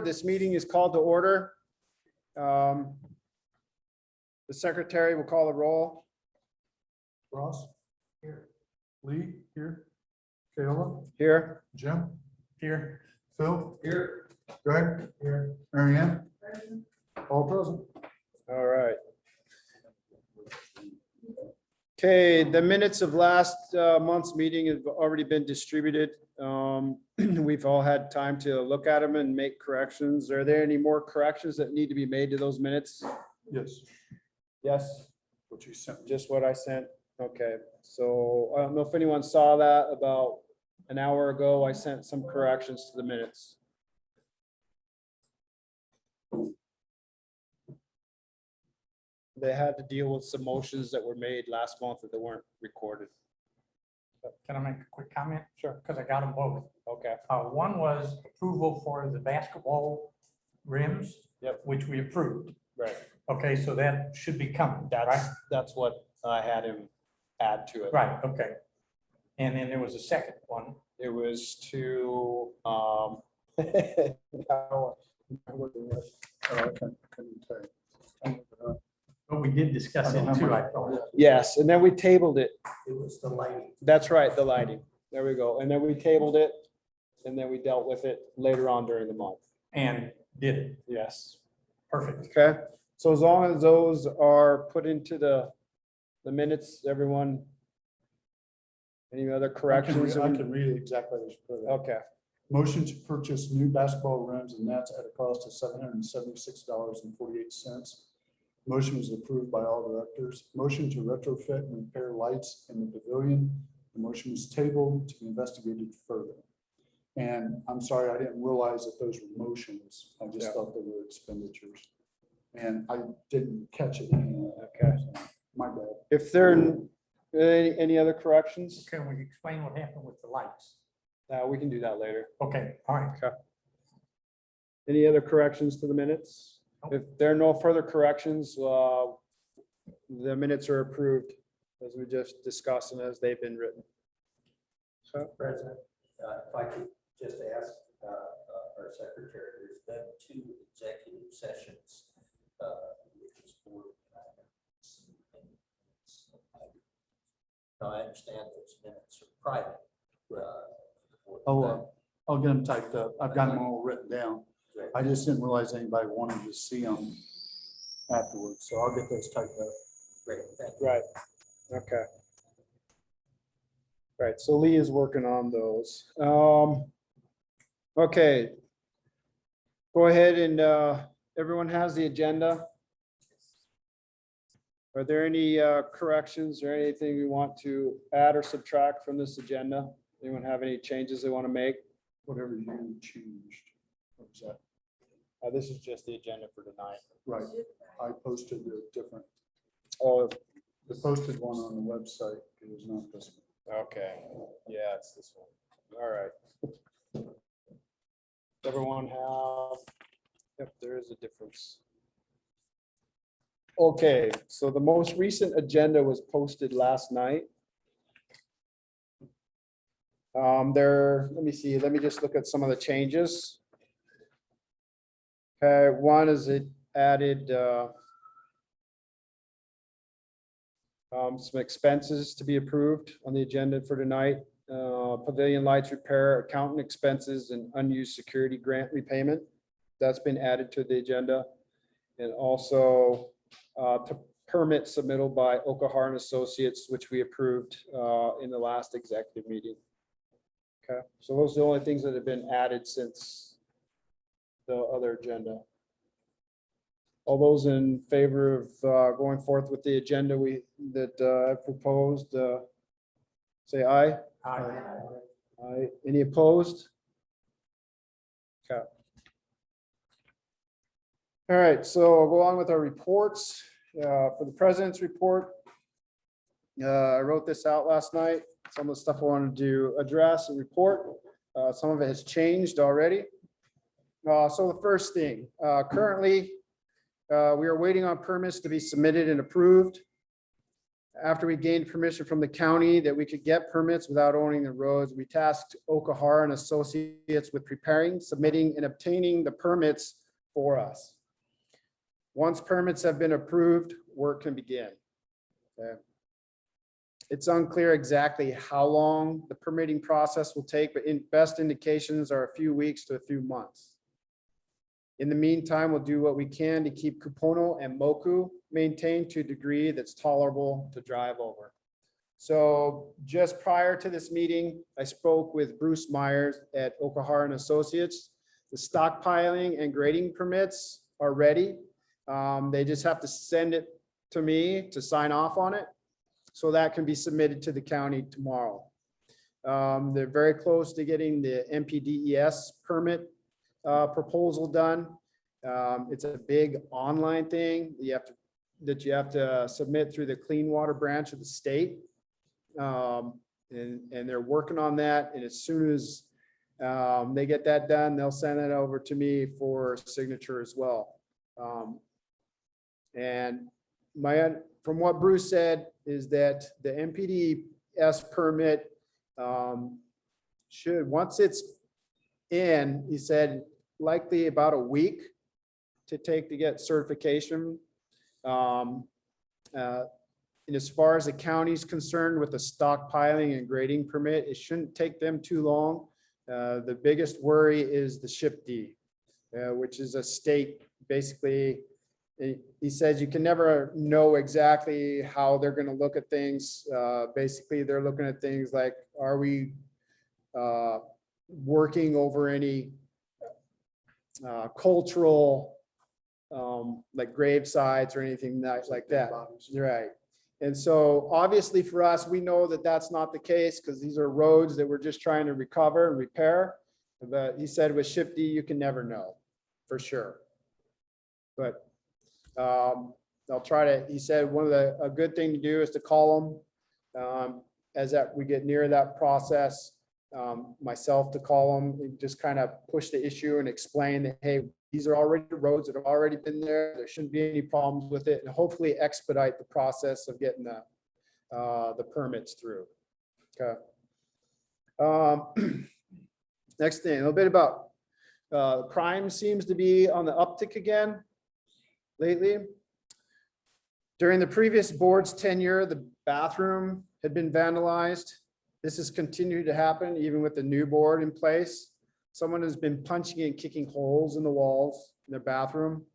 This meeting is called to order. The secretary will call the roll. Ross? Here. Lee? Here. Kayla? Here. Jim? Here. Phil? Here. Greg? Here. Mary Ann? All present. All right. Okay, the minutes of last month's meeting have already been distributed. We've all had time to look at them and make corrections. Are there any more corrections that need to be made to those minutes? Yes. Yes, What you sent me. just what I sent. Okay, so I don't know if anyone saw that about an hour ago. I sent some corrections to the minutes. They had to deal with some motions that were made last month that they weren't recorded. Can I make a quick comment? Sure. Because I got them both. Okay. One was approval for the basketball rims. Yep. Which we approved. Right. Okay, so that should be coming, right? That's what I had him add to it. Right, okay. And then there was a second one. It was to, But we did discuss it too, I thought. yes, and then we tabled it. It was the lighting. That's right, the lighting. There we go. And then we tabled it. And then we dealt with it later on during the month. And did it. Yes. Perfect. Okay. So as long as those are put into the minutes, everyone, any other corrections? I can read it exactly as you put it. Okay. Motion to purchase new basketball rims and nets at a cost of $776.48. Motion was approved by all directors. Motion to retrofit and repair lights in the pavilion. The motion was tabled to be investigated further. And I'm sorry, I didn't realize that those were motions. I just thought they were expenditures. And I didn't catch it. Okay. So, my bad. If there are any other corrections, Can we explain what happened with the lights? we can do that later. Okay, all right. Any other corrections to the minutes? If there are no further corrections, the minutes are approved as we just discussed and as they've been written. So, President, if I could just ask our secretary, there's been 2 executive sessions with this board. Now, I understand those minutes are private. I'll get them typed up. I've got them all written down. I just didn't realize anybody wanted to see them afterwards, so I'll get those typed up. Great, thank you. right, okay. Right, so Lee is working on those. Okay. Go ahead and everyone has the agenda. Are there any corrections or anything we want to add or subtract from this agenda? Anyone have any changes they want to make? Whatever you changed. What was that? This is just the agenda for tonight. Right. I posted a different, Oh, the posted one on the website. It was not this one. okay. Yeah, it's this one. All right. Everyone have, yep, there is a difference. Okay, so the most recent agenda was posted last night. Let me see, let me just look at some of the changes. Okay, one is it added some expenses to be approved on the agenda for tonight. Pavilion lights repair, accountant expenses, and unused security grant repayment. That's been added to the agenda. And also to permit submittal by Okahara and Associates, which we approved in the last executive meeting. Okay, so those are the only things that have been added since the other agenda. All those in favor of going forth with the agenda that I've proposed, say aye. Aye. Any opposed? Okay. All right, so I'll go on with our reports. For the president's report, I wrote this out last night. Some of the stuff I wanted to address and report. Some of it has changed already. So the first thing, currently, we are waiting on permits to be submitted and approved. After we gained permission from the county that we could get permits without owning the roads, we tasked Okahara and Associates with preparing, submitting, and obtaining the permits for us. Once permits have been approved, work can begin. Okay. It's unclear exactly how long the permitting process will take, but best indications are a few weeks to a few months. In the meantime, we'll do what we can to keep Kupono and Moku maintained to a degree that's tolerable to drive over. So just prior to this meeting, I spoke with Bruce Myers at Okahara and Associates. The stockpiling and grading permits are ready. They just have to send it to me to sign off on it. So that can be submitted to the county tomorrow. They're very close to getting the MPDES permit proposal done. It's a big online thing that you have to submit through the Clean Water branch of the state. And they're working on that. And as soon as they get that done, they'll send it over to me for signature as well. And from what Bruce said is that the MPDES permit should, once it's in, he said, likely about a week to take to get certification. And as far as the county's concerned with the stockpiling and grading permit, it shouldn't take them too long. The biggest worry is the SHIP D, which is a state, basically, he says you can never know exactly how they're going to look at things. Basically, they're looking at things like, are we working over any cultural like grave sites or anything like that. Right. And so obviously for us, we know that that's not the case because these are roads that we're just trying to recover and repair. But he said with SHIP D, you can never know for sure. But I'll try to, he said a good thing to do is to call them as that we get near that process, myself to call them and just kind of push the issue and explain that, hey, these are already roads that have already been there. There shouldn't be any problems with it, and hopefully expedite the process of getting the permits through. Okay. Next thing, a little bit about crime seems to be on the uptick again lately. During the previous board's tenure, the bathroom had been vandalized. This has continued to happen even with the new board in place. Someone has been punching and kicking holes in the walls in their bathroom.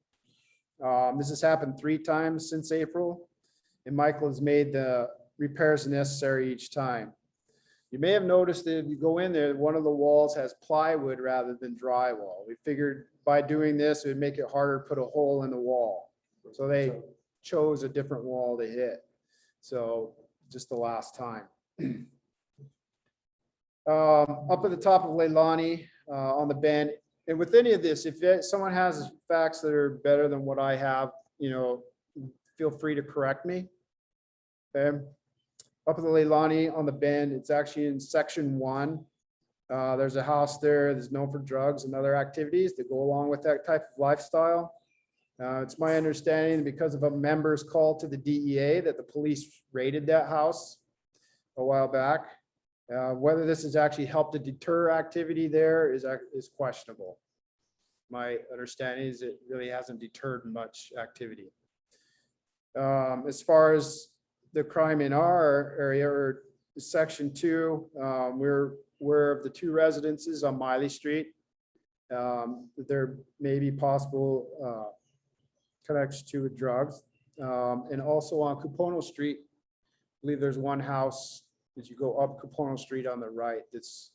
This has happened 3 times since April, and Michael has made the repairs necessary each time. You may have noticed that if you go in there, one of the walls has plywood rather than drywall. We figured by doing this, it would make it harder to put a hole in the wall. So they chose a different wall to hit. So just the last time. Up at the top of Leilani on the bend, and with any of this, if someone has facts that are better than what I have, feel free to correct me. Okay. Up at the Leilani on the bend, it's actually in section 1. There's a house there that's known for drugs and other activities that go along with that type of lifestyle. It's my understanding because of a member's call to the DEA that the police raided that house a while back. Whether this has actually helped to deter activity there is questionable. My understanding is it really hasn't deterred much activity. As far as the crime in our area, or section 2, we're aware of the 2 residences on Miley Street. There may be possible connection to with drugs. And also on Kupono Street, I believe there's one house as you go up Kupono Street on the right that's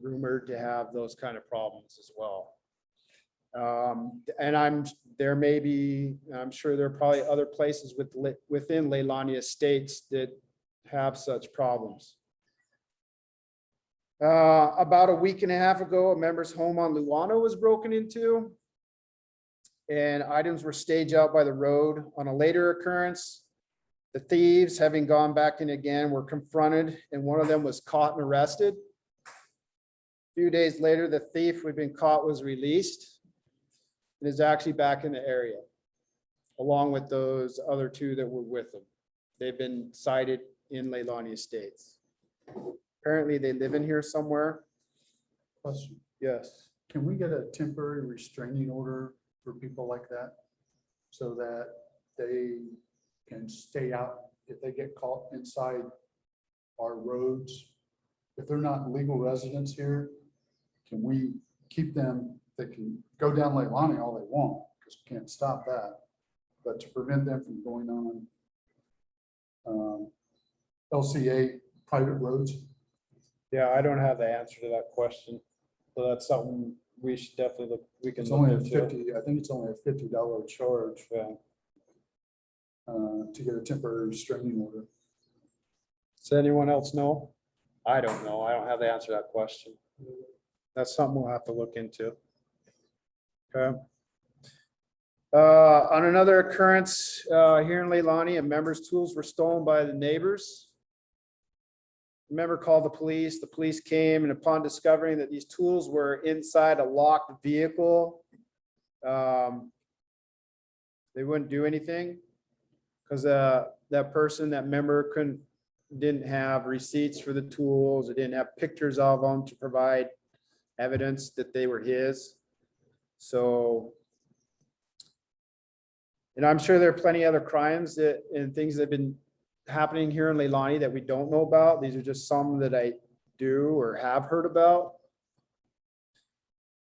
rumored to have those kind of problems as well. And I'm sure there are probably other places within Leilani Estates that have such problems. About a week and a half ago, a member's home on Luano was broken into, and items were staged out by the road. On a later occurrence, the thieves, having gone back in again, were confronted, and one of them was caught and arrested. A few days later, the thief who had been caught was released and is actually back in the area, along with those other 2 that were with him. they've been cited in Leilani Estates. Apparently, they live in here somewhere. Question. Yes. Can we get a temporary restraining order for people like that? So that they can stay out if they get caught inside our roads? If they're not legal residents here, can we keep them, they can go down Leilani all they want, because we can't stop that. But to prevent them from going on LCA private roads? Yeah, I don't have the answer to that question. So that's something we should definitely look, we can It's look only a into. 50, I think it's only a $50 charge Yeah. to get a temporary restraining order. Does anyone else know? I don't know. I don't have the answer to that question. That's something we'll have to look into. Okay. On another occurrence, here in Leilani, a member's tools were stolen by the neighbors. The member called the police. The police came, and upon discovering that these tools were inside a locked vehicle, they wouldn't do anything because that person, that member didn't have receipts for the tools. It didn't have pictures of them to provide evidence that they were his. So, and I'm sure there are plenty other crimes and things that have been happening here in Leilani that we don't know about. These are just some that I do or have heard about.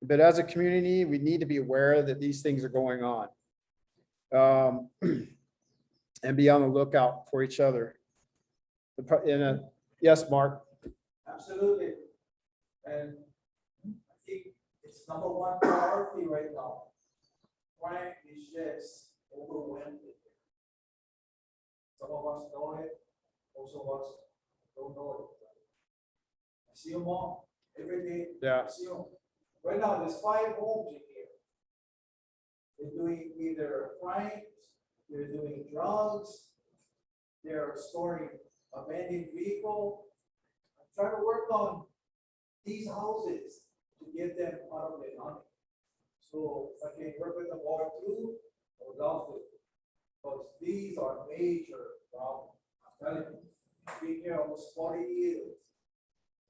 But as a community, we need to be aware that these things are going on. And be on the lookout for each other. Yes, Mark? Absolutely. And I think it's number one priority right now. Crime is just overwhelming. Some of us know it, most of us don't know it. I see them all every day. Yeah. I see them. Right now, there's 5 homes in here. They're doing either crimes, they're doing drugs, they're storing abandoned vehicle. I'm trying to work on these houses to get them out of the money. So if I can work with the board too, I would love to. Because these are major problems. I'm telling you, I've been here almost 40 years.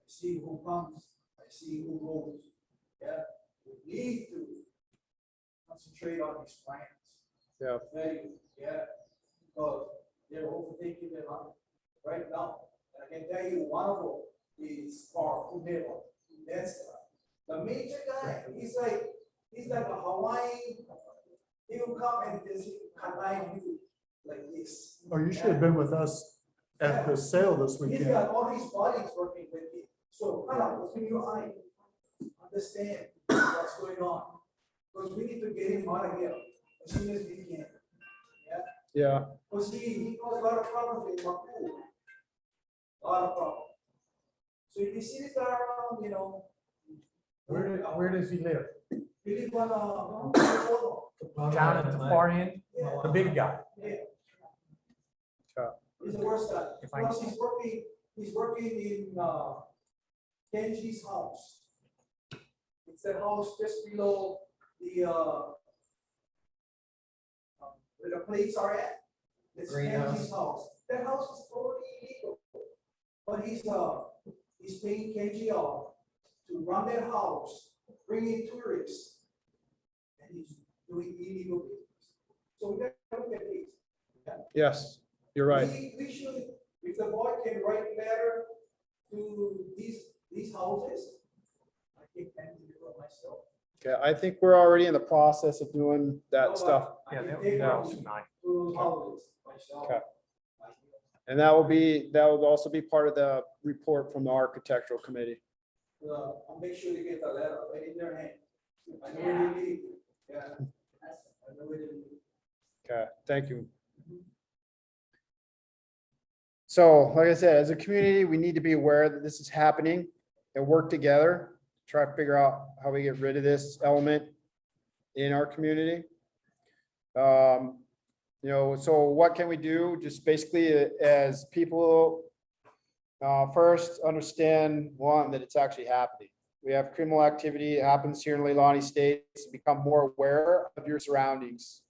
I see who comes, I see who goes. Yeah, we need to concentrate on these plans. Yeah. Yeah, because they're overtaking the money right now. And I can tell you, one of them is for Kumeva. That's the major guy. He's like a Hawaiian. He will come and just combine you like this. Oh, you should have been with us at the sale this He's weekend. got all these bodies working with him. So kind of open your eye, understand what's going on. Because we need to get him out of here as soon as we can. Yeah. Because he caused a lot of problems in Mapu. A lot of problems. So if you see this guy around, you know. Where does he live? He lives on, Down at the far end, the big guy. yeah. Okay. He's the worst guy. If I- Plus, he's working in, Kenji's house. It's that house just below the, where the plates are at. It's Kenji's house. That house is totally illegal. But he's paying Kenji off to run that house, bring in tourists. And he's doing illegal business. So we gotta look at these. Yes, you're right. We should, if the board can write letter to these houses, I think I can do it myself. Okay, I think we're already in the process of doing that stuff. I Yeah, can that take was those tonight. to houses myself. Okay. And that will also be part of the report from the architectural committee. I'll make sure they get the letter right in their hand. I know where they live. Yeah. I know where they live. Okay, thank you. So, like I said, as a community, we need to be aware that this is happening and work together, try to figure out how we get rid of this element in our community. So what can we do? Just basically as people, first understand, one, that it's actually happening. We have criminal activity, it happens here in Leilani State, become more aware of your surroundings.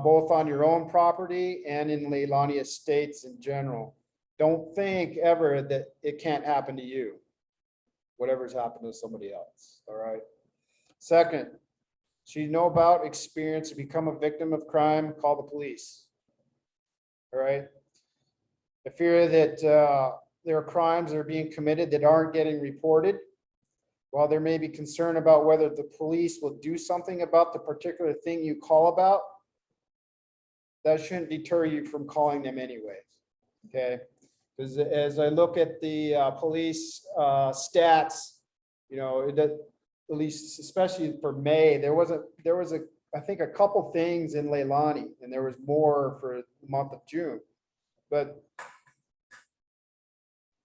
both on your own property and in Leilani Estates in general. Don't think ever that it can't happen to you, whatever's happened to somebody else, all right? Second, so you know about experience to become a victim of crime, call the police. All right. I fear that there are crimes that are being committed that aren't getting reported. While there may be concern about whether the police will do something about the particular thing you call about, that shouldn't deter you from calling them anyways. Okay. Because as I look at the police stats, you know, it does, at least especially for May, there was I think a couple things in Leilani, and there was more for the month of June. But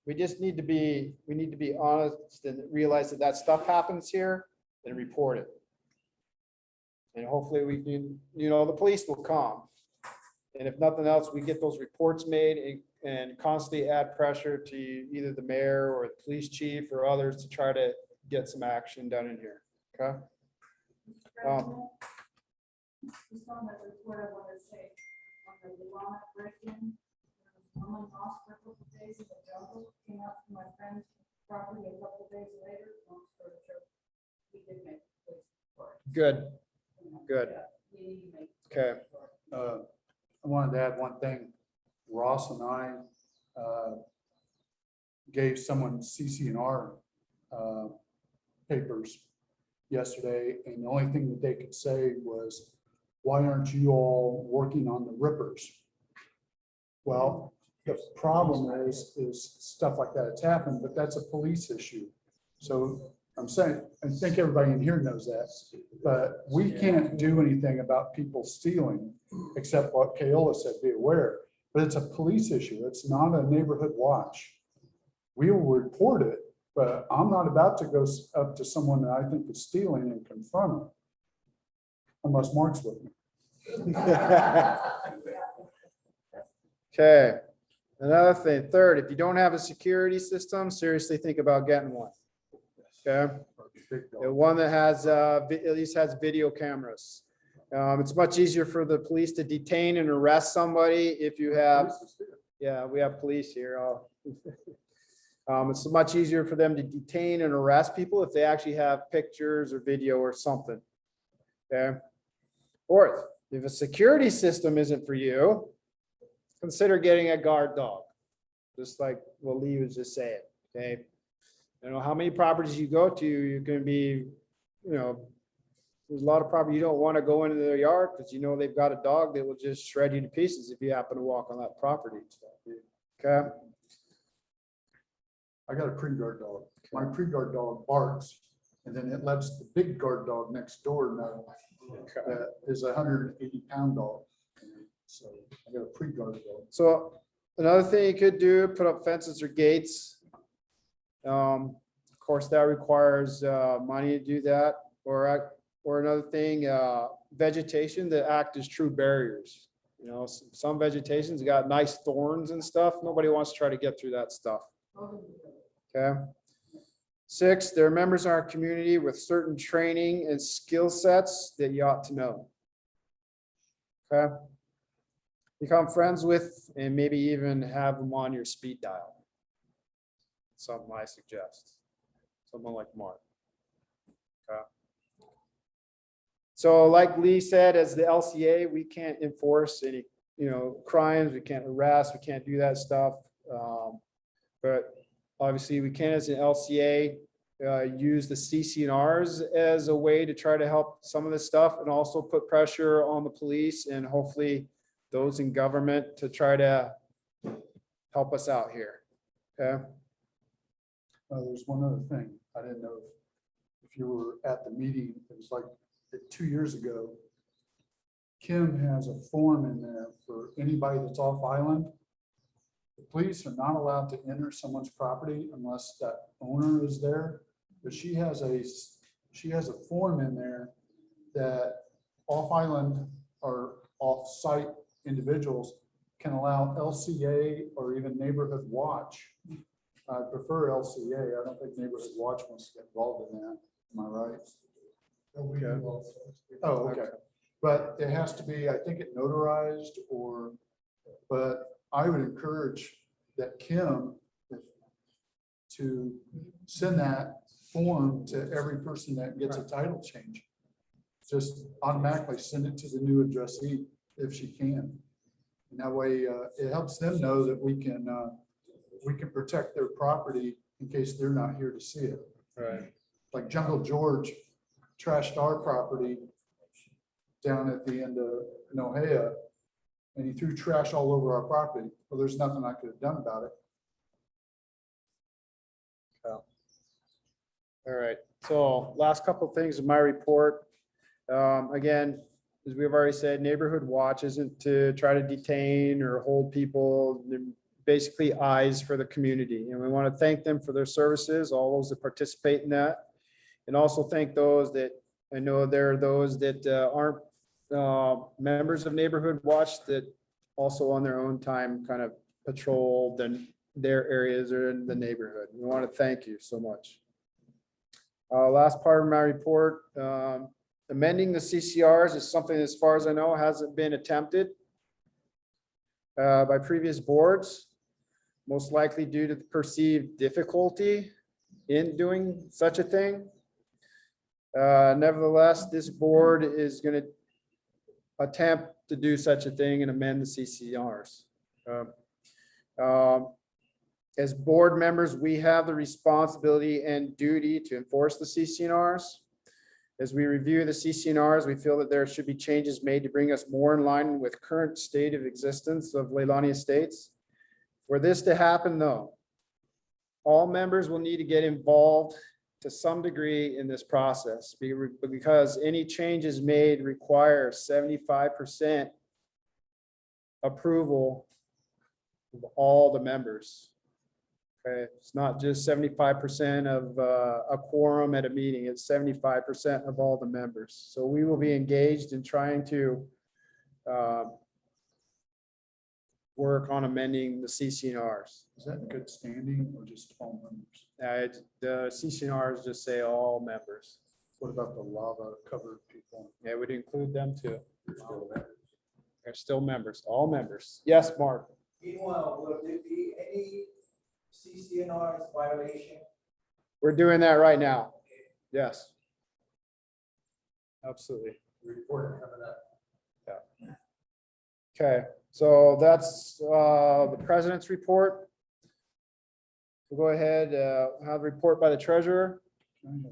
we just need to be honest and realize that stuff happens here and report it. And hopefully we can, you know, the police will come. And if nothing else, we get those reports made and constantly add pressure to either the mayor or the police chief or others to try to get some action done in here, okay? Just on the report, I want to say, on the Levant break-in, someone lost for a couple of days in the jungle, came out to my friend's property a couple of days later, long story short, we did make a police report. Good, good, Yeah, we need to make a okay. police report. I wanted to add one thing. Ross and I gave someone CC&R papers yesterday, and the only thing that they could say was, why aren't you all working on the rippers? Well, the problem is stuff like that has happened, but that's a police issue. So I'm saying, I think everybody in here knows that, but we can't do anything about people stealing, except what Kayola said, be aware. But it's a police issue. It's not a neighborhood watch. We will report it, but I'm not about to go up to someone that I think is stealing and confront them. Unless Mark's with me. Okay, another thing, third, if you don't have a security system, seriously think about getting one. Okay, and one that has, at least has video cameras. It's much easier for the police to detain and arrest somebody if you have, yeah, we have police here. It's much easier for them to detain and arrest people if they actually have pictures or video or something. Okay. Fourth, if a security system isn't for you, consider getting a guard dog, just like what Lee was just saying, okay? I don't know how many properties you go to, you're gonna be, you know, there's a lot of property you don't want to go into their yard because you know they've got a dog that will just shred you to pieces if you happen to walk on that property. Okay? I got a pre-guard dog. My pre-guard dog barks, and then it lets the big guard dog next door know that is a 180-pound dog. So I got a pre-guard dog. So another thing you could do, put up fences or gates. Of course, that requires money to do that. Or another thing, vegetation that act as true barriers. You know, some vegetation's got nice thorns and stuff. Nobody wants to try to get through that stuff. Okay. 6, there are members in our community with certain training and skill sets that you ought to know. Okay. Become friends with and maybe even have them on your speed dial. Something I suggest. Someone like Mark. Okay. So like Lee said, as the LCA, we can't enforce any, you know, crimes. We can't arrest. We can't do that stuff. But obviously we can, as an LCA, use the CC&Rs as a way to try to help some of this stuff and also put pressure on the police and hopefully those in government to try to help us out here. Okay. There's one other thing. I didn't know if you were at the meeting. It was like 2 years ago. Kim has a form in there for anybody that's off island. The police are not allowed to enter someone's property unless that owner is there. But she has a form in there that off island or off site individuals can allow LCA or even neighborhood watch. I prefer LCA. I don't think neighborhood watch wants to get involved in that. Am I right? Oh, okay. But it has to be, I think it notarized but I would encourage that Kim to send that form to every person that gets a title change. Just automatically send it to the new addressee if she can. And that way, it helps them know that we can protect their property in case they're not here to see it. Right. Like Jungle George trashed our property down at the end of Nohea, and he threw trash all over our property. Well, there's nothing I could have done about it. All right, so last couple of things in my report. Again, as we've already said, neighborhood watch isn't to try to detain or hold people. They're basically eyes for the community. And we want to thank them for their services, all those that participate in that. And also thank those that, I know there are those that aren't members of Neighborhood Watch that also on their own time kind of patrol their areas or in the neighborhood. We want to thank you so much. Last part of my report, amending the CCRs is something, as far as I know, hasn't been attempted by previous boards, most likely due to the perceived difficulty in doing such a thing. Nevertheless, this board is going to attempt to do such a thing and amend the CCRs. As board members, we have the responsibility and duty to enforce the CCNRs. As we review the CCNRs, we feel that there should be changes made to bring us more in line with current state of existence of Leilani Estates. For this to happen though, all members will need to get involved to some degree in this process because any changes made require 75% approval of all the members. Okay, it's not just 75% of a quorum at a meeting, it's 75% of all the members. So we will be engaged in trying to work on amending the CCNRs. Is that in good standing or just all members? The CCNRs just say all members. What about the lava covered people? Yeah, it would include them too. They're still members, all members. Yes, Mark. Meanwhile, will there be any CCNR's violation? We're doing that right now. Yes. Absolutely. Report coming up. Okay, so that's the president's report. We'll go ahead, have a report by the treasurer. The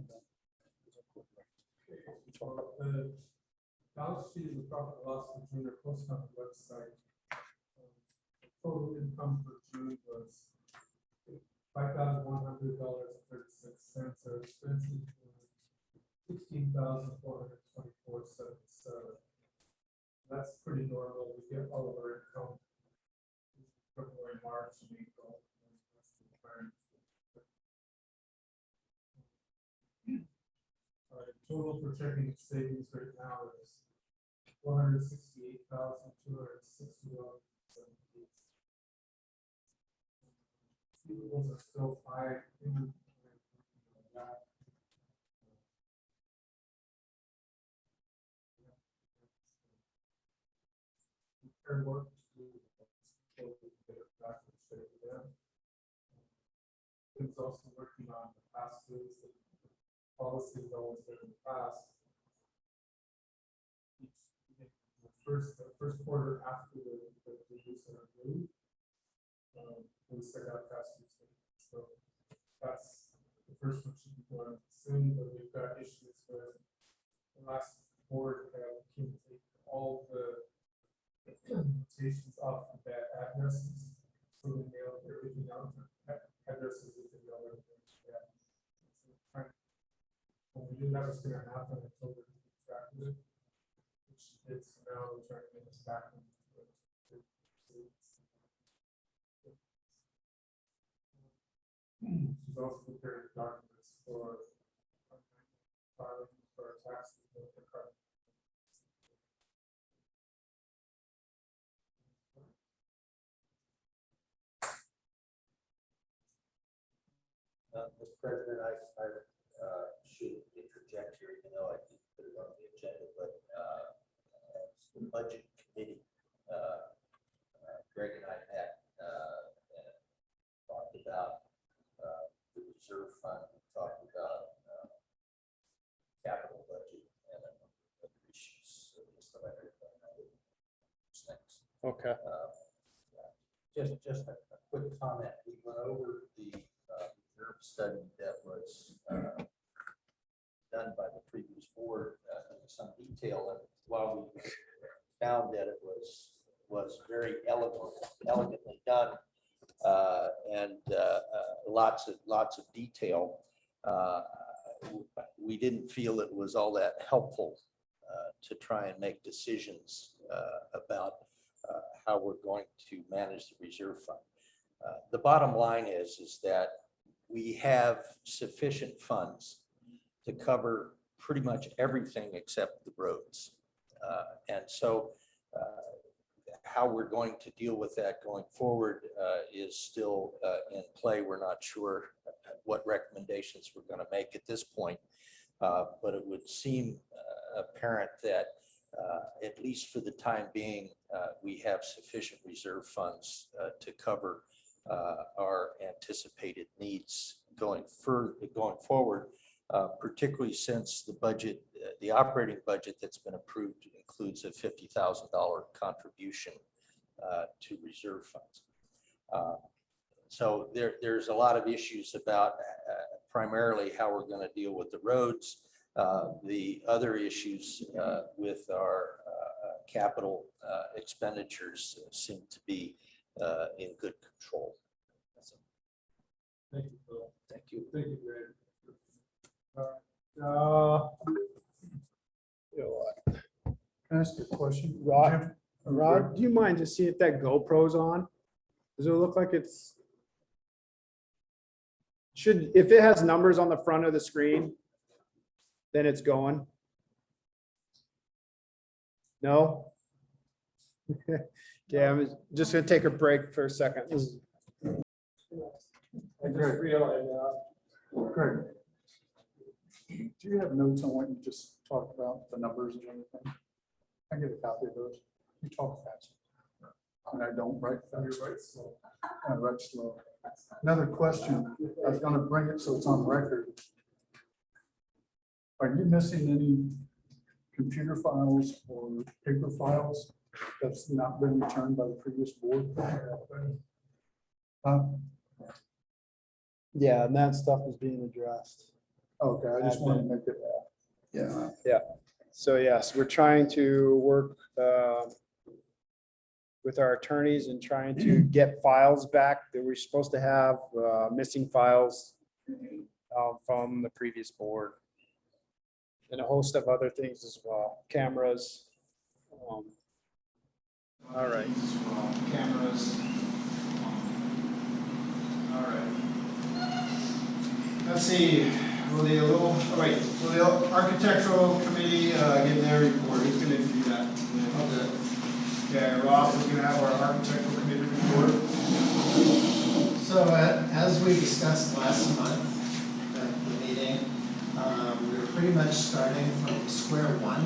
balance sheet is a profit loss for June are posted on the website. Total income for June was $5,100.36. Our expenses were $16,424.77. That's pretty normal. We get all of our income in February, March, and April. Total for checking and savings right now is $468,260. Receivables are still high. Repair work to Tim's also working on the past dues that policies always been in the past. The first quarter after the dues are due, we set out past dues. So that's the first one should be going soon, but we've got issues with the last board can take all the notations off the bad addresses. So we mail everything out to addresses we can mail everything to that. When we knew that was going to happen, I told her to keep track of it, which she did. So now we're trying to get this back. She's also preparing documents for filing for our taxes. Mr. President, I should interject here, even though I didn't put it on the agenda, but budget committee, Greg and I met and talked about the reserve fund, we talked about capital budget and other issues. So just so everybody knows what's next. Okay. Just a quick comment. We went over the reserve study that was done by the previous board in some detail, and while we found that it was very elegantly done and lots of detail, we didn't feel it was all that helpful to try and make decisions about how we're going to manage the reserve fund. The bottom line is that we have sufficient funds to cover pretty much everything except the roads. And so how we're going to deal with that going forward is still in play. We're not sure what recommendations we're going to make at this point, but it would seem apparent that at least for the time being, we have sufficient reserve funds to cover our anticipated needs going forward, particularly since the budget, the operating budget that's been approved includes a $50,000 contribution to reserve funds. So there's a lot of issues about primarily how we're going to deal with the roads. The other issues with our capital expenditures seem to be in good control. Thank you, Phil. Thank you. Thank you, Greg. You know what? Can I ask you a question? Rod, do you mind just see if that GoPro's on? Does it look like it's? If it has numbers on the front of the screen, then it's going. No? Okay, I'm just gonna take a break for a second. I just realized Greg, do you have notes on what you just talked about, the numbers and everything? I get a copy of those. You talk fast. And I don't write fast. you're right, so I write slow. Another question, I was gonna bring it so it's on record. Are you missing any computer files or paper files that's not been returned by the previous board? Yeah, and that stuff is being addressed. Okay, I just wanted to make it. Yeah. So yes, we're trying to work with our attorneys and trying to get files back that we're supposed to have, missing files from the previous board. And a host of other things as well, cameras. All right. Cameras. All right. Let's see, will the architectural committee give their report? Who's going to do that? Okay, Ross is going to have our architectural committee report. So as we discussed last month at the meeting, we were pretty much starting from square one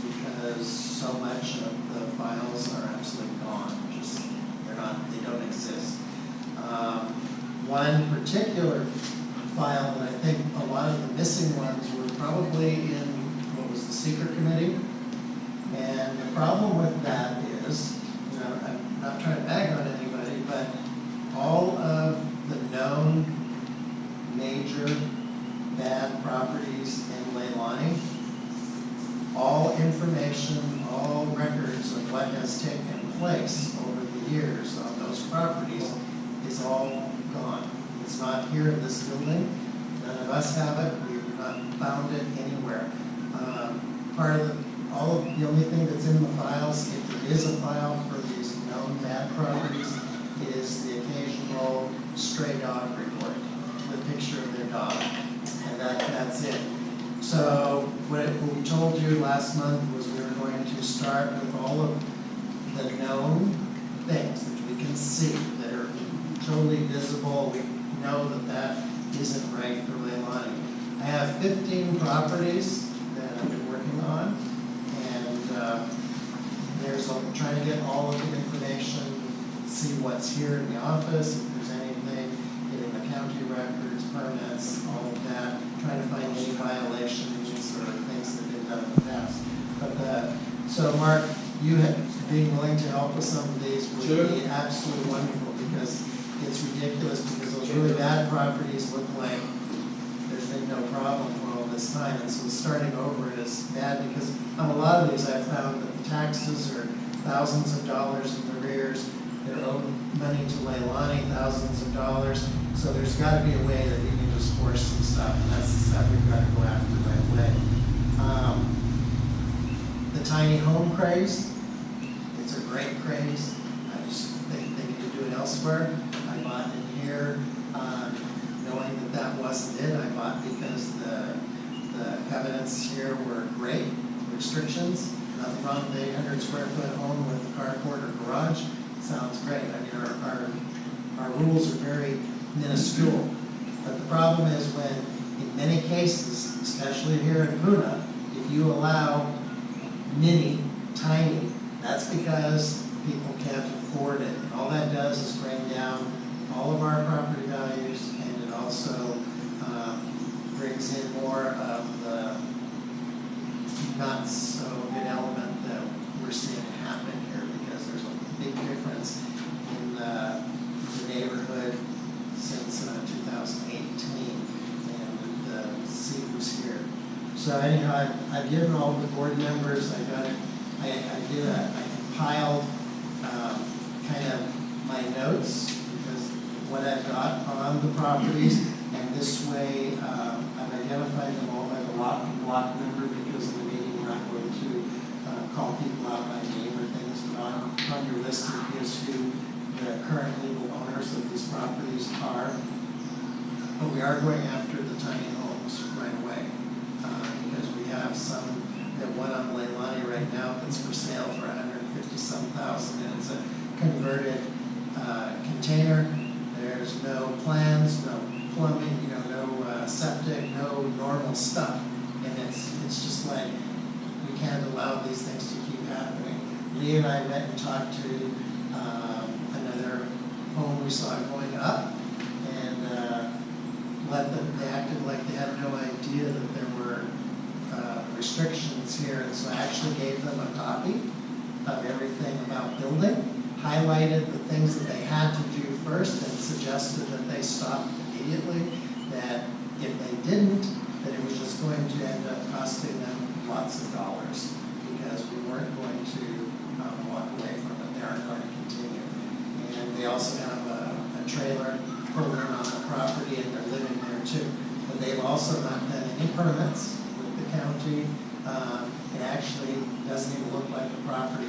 because so much of the files are absolutely gone. They don't exist. One particular file that I think a lot of the missing ones were probably in what was the secret committee. And the problem with that is, I'm not trying to bag on anybody, but all of the known major bad properties in Leilani, all information, all records of what has taken place over the years on those properties is all gone. It's not here in this building. None of us have it. We've not found it anywhere. The only thing that's in the files, if there is a file for these known bad properties, is the occasional stray dog report with a picture of their dog, and that's it. So what we told you last month was we were going to start with all of the known things that we can see that are totally visible. We know that isn't right for Leilani. I have 15 properties that I've been working on, and trying to get all of the information, see what's here in the office, if there's anything, getting the county records, permits, all of that, trying to find any violations or things that have been done in the past. But, so Mark, you being willing to help with some of these would be absolutely wonderful, because it's ridiculous, because those really bad properties look like there's been no problem for all this time, and so starting over is bad, because on a lot of these I found that the taxes are thousands of dollars in arrears, they're owed money to Leilani, thousands of dollars, so there's got to be a way that we can just force some stuff, and that's the stuff we've got to go after right away. The tiny home craze, it's a great craze. I just think they could do it elsewhere. I bought in here, knowing that that wasn't it. I bought because the covenants here were great, restrictions, nothing wrong with 800 square foot home with a carport or garage. Sounds great. I mean, our rules are very minuscule. But the problem is when, in many cases, especially here in Puna, if you allow mini, tiny, that's because people can't afford it. And all that does is bring down all of our property values, and it also brings in more of the not so good element that we're seeing happen here, because there's a big difference in the neighborhood since 2018 and the see who's here. So anyhow, I've given all the board members, I compiled kind of my notes, because what I've got on the properties, and this way I've identified them all by the lot and block number, because in the meeting we're not going to call people out by name or things, but on your list it gives who the current legal owners of these properties are. But we are going after the tiny homes right away, because we have some, that one on Leilani right now that's for sale for $150,000, and it's a converted container. There's no plans, no plumbing, no septic, no normal stuff, and it's just like we can't allow these things to keep happening. Lee and I went and talked to another home we saw going up, and they acted like they had no idea that there were restrictions here, and so I actually gave them a copy of everything about building, highlighted the things that they had to do first, and suggested that they stop immediately, that if they didn't, that it was just going to end up costing them lots of dollars, because we weren't going to walk away from it. They aren't going to continue. And they also have a trailer pulled in on the property, and they're living there too. But they've also not done any permits with the county. It actually doesn't even look like the property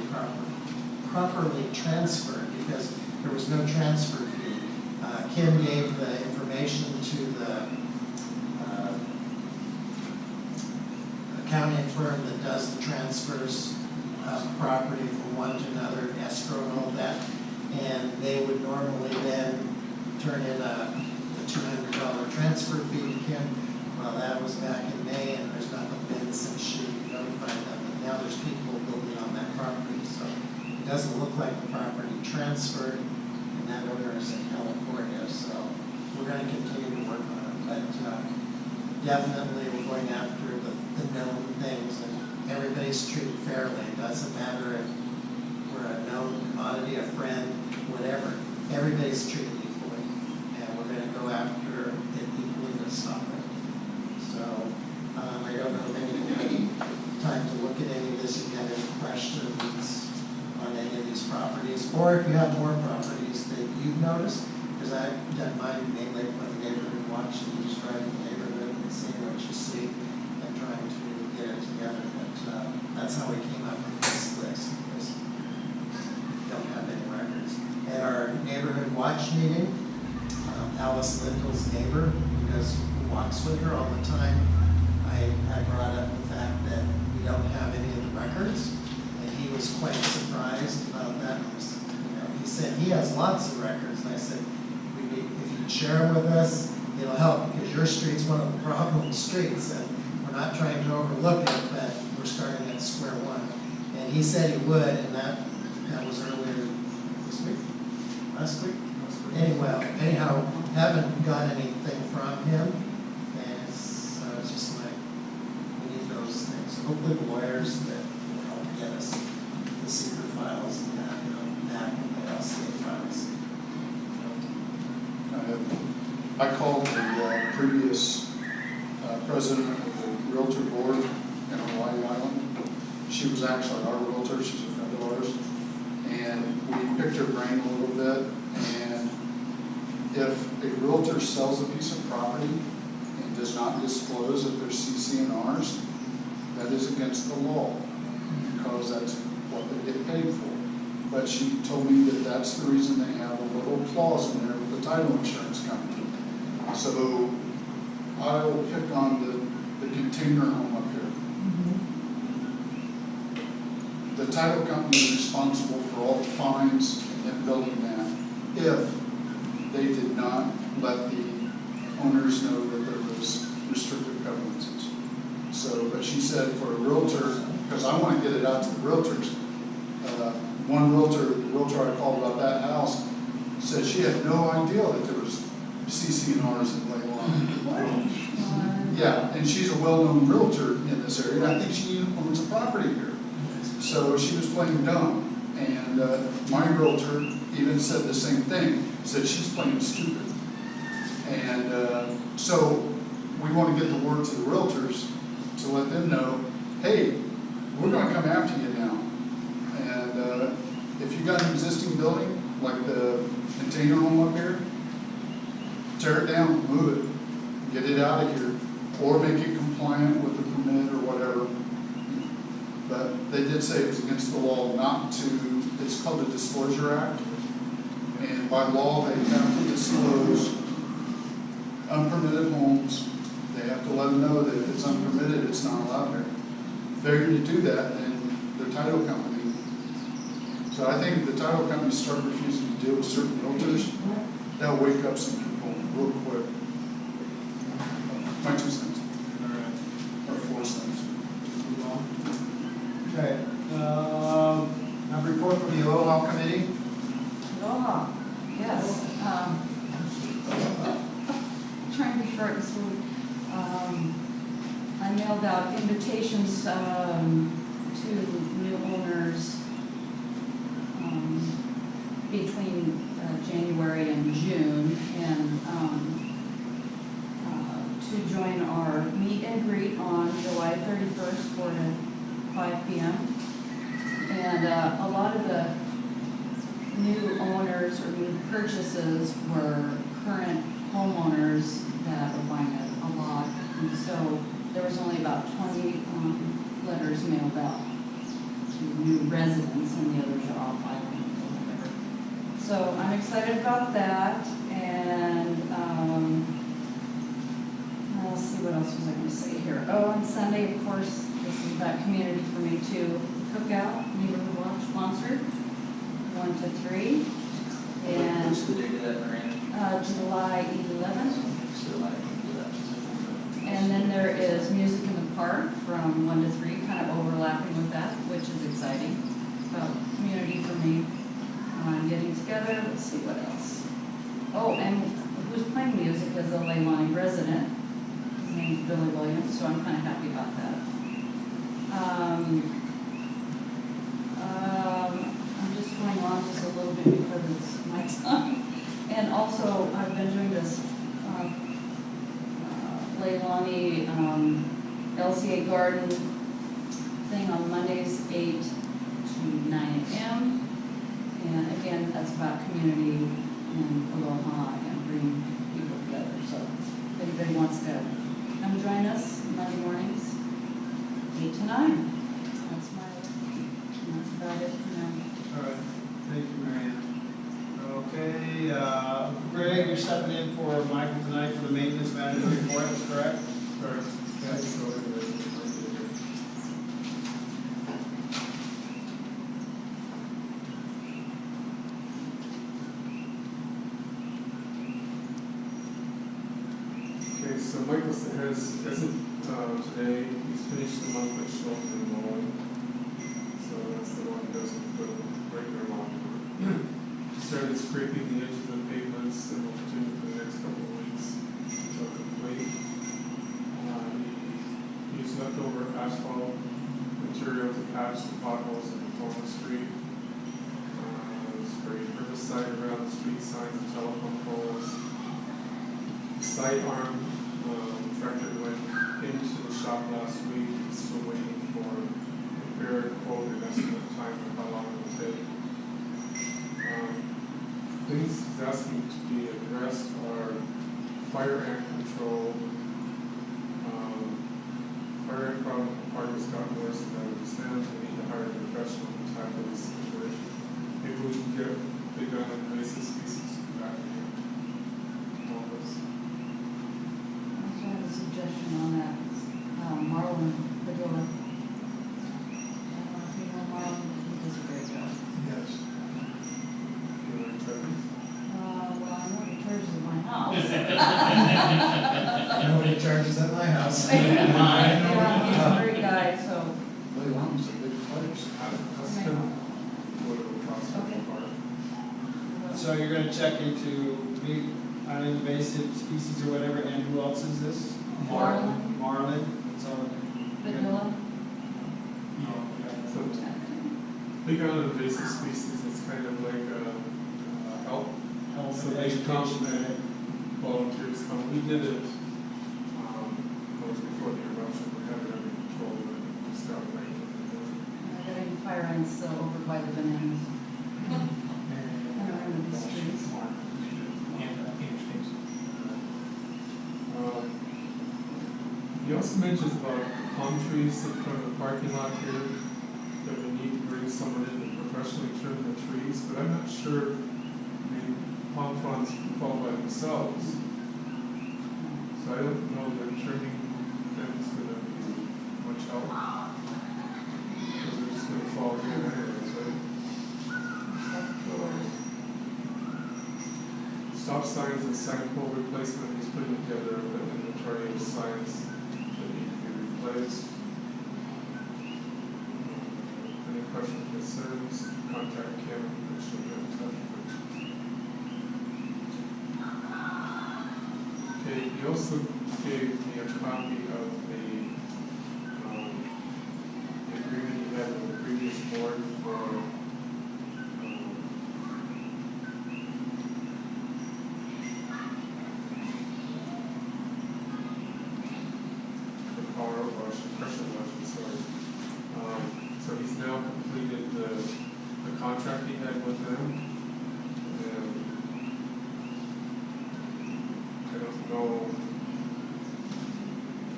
properly transferred, because there was no transfer fee. Kim gave the information to the accounting firm that does the transfers of property from one to another, escrow and all that, and they would normally then turn in a $200 transfer fee to Kim. Well, that was back in May, and there's nothing been since she notified them. And now there's people building on that property, so it doesn't look like the property transferred, and that owner is in California. So we're going to continue to work on it, but definitely we're going after the known things, and everybody's treated fairly. It doesn't matter if we're a known commodity, a friend, whatever. Everybody's treated equally, and we're going to go after it equally to stop it. So I don't know if anyone had time to look at any of this, if you have any questions on any of these properties, or if you have more properties that you've noticed, because I've done mine mainly with the neighborhood watch, and just driving the neighborhood and seeing what you see and trying to get it together. But that's how we came up with this list, because we don't have any records. At our neighborhood watch meeting, Alice Lindel's neighbor, who walks with her all the time, I brought up the fact that we don't have any of the records, and he was quite surprised about that. He said he has lots of records, and I said, if you'd share them with us, it'll help, because your street's one of the problem streets, and we're not trying to overlook it, but we're starting at square one. And he said he would, and that that was earlier this week, last week. Anyhow, haven't got anything from him, and so it's just like, we need those things. So hopefully the lawyers that will help get us the secret files and that, that and the LCA files. I called the previous president of the Realtor Board in Hawaii Island. She was actually our realtor, she's a friend of ours. And we picked her brain a little bit. And if a realtor sells a piece of property and does not disclose that there's CC&Rs, that is against the law because that's what they get paid for. But she told me that that's the reason they have a little clause in there with the title insurance company. So I'll pick on the container home up here. The title company is responsible for all the fines in building that if they did not let the owners know that there was restrictive covenants. So, but she said for a realtor, because I want to get it out to the realtors, one realtor I called about that house said she had no idea that there was CC&Rs in Leilani. Yeah, and she's a well-known realtor in this area, and I think she owns a property here. So she was playing dumb, and my realtor even said the same thing, said she's playing stupid. And so we want to get the word to the realtors to let them know, hey, we're going to come after you now. And if you got an existing building, like the container home up here, tear it down, move it, get it out of here, or make it compliant with the permit or whatever. But they did say it was against the law not to, it's called the Disclosure Act. And by law, they have to disclose unpermitted homes. They have to let them know that if it's unpermitted, it's not allowed there. Failure to do that, then the title company. So I think if the title companies start refusing to deal with certain realtors, that'll wake up some people real quick. My 2 cents. Or 4 cents. Okay, now report from the OHA committee. Aloha, yes. Trying to be short and sweet. I mailed out invitations to new owners between January and June, and to join our meet and greet on July 31st, 4 to 5 p.m. And a lot of the new owners or new purchases were current homeowners that are buying a lot. And so there was only about 20 letters mailed out to new residents, and the others are all filing or whatever. So I'm excited about that. And let's see, what else was I going to say here? Oh, on Sunday, of course, this is that community for me too. Cookout, neighborhood watch sponsored, 1 to 3. And what's the date of that, Marianne? July 11th. July 11th. And then there is music in the park from 1 to 3, kind of overlapping with that, which is exciting. About community for me. Getting together, let's see what else. Oh, and who's playing music is a Leilani resident. His name's Billy Williams, so I'm kind of happy about that. I'm just going on just a little bit because it's my time. And also, I've been doing this Leilani LCA garden thing on Mondays, 8 to 9 a.m. And again, that's about community and aloha and bringing people together. So if anybody wants to come join us Monday mornings, 8 to 9. That's about it for now. All right, thank you, Marianne. Okay, Greg, you're stepping in for Michael tonight for the maintenance manager report, is correct? Correct. Yeah, so okay, so Michael has, as of today, he's finished the monthly shelter mowing. So that's the one that doesn't put regular started scraping the edge of the pavements and will continue for the next couple of weeks until complete. Used leftover asphalt material to patch the potholes in Tacoma Street. Sprayed herbicide around the street signs and telephone poles. Sidearm tractor went into the shop last week. Still waiting for a repair quote and estimate time of how long it will take. Things he's asking to be addressed are fire ant control. Fire ant problem has gotten worse than I understand. We need to hire a professional to tackle this situation. Maybe we can get big on invasive species back here. All this. I also have a suggestion on that, Marlon Padilla. I don't know if you know Marlon, he does a great job. Yes. Well, I know he charges at my house. Nobody charges at my house. Yeah, he's a great guy, so. They want some big players. That's kind of what it would cost for the Okay. park. So you're gonna check into invasive species or whatever, and who else is this? Marlin. Marlin, that's all. Padilla. So, big on invasive species, it's kind of like help. Health So and they come education. and volunteers come. We did it, it was before the eruption, we had it under control, but it just got right. I got any fire ants over by the bananas. I don't remember the streets. He also mentions about palm trees in front of the parking lot here, that we need to bring someone in to professionally trim the trees, but I'm not sure, I mean, palm fronds fall by themselves. So I don't know that trimming them is gonna be much help. Because they're just gonna fall here anyways, right? Stop signs and sign pole replacement, he's putting together an inventory of signs that need to be replaced. Any questions, concerns, contact Kim, and she'll get in touch with you. Okay, he also gave me a copy of the agreement he had with the previous board for power wash, pressure washing, sorry. So he's now completed the contract he had with them. And I don't know.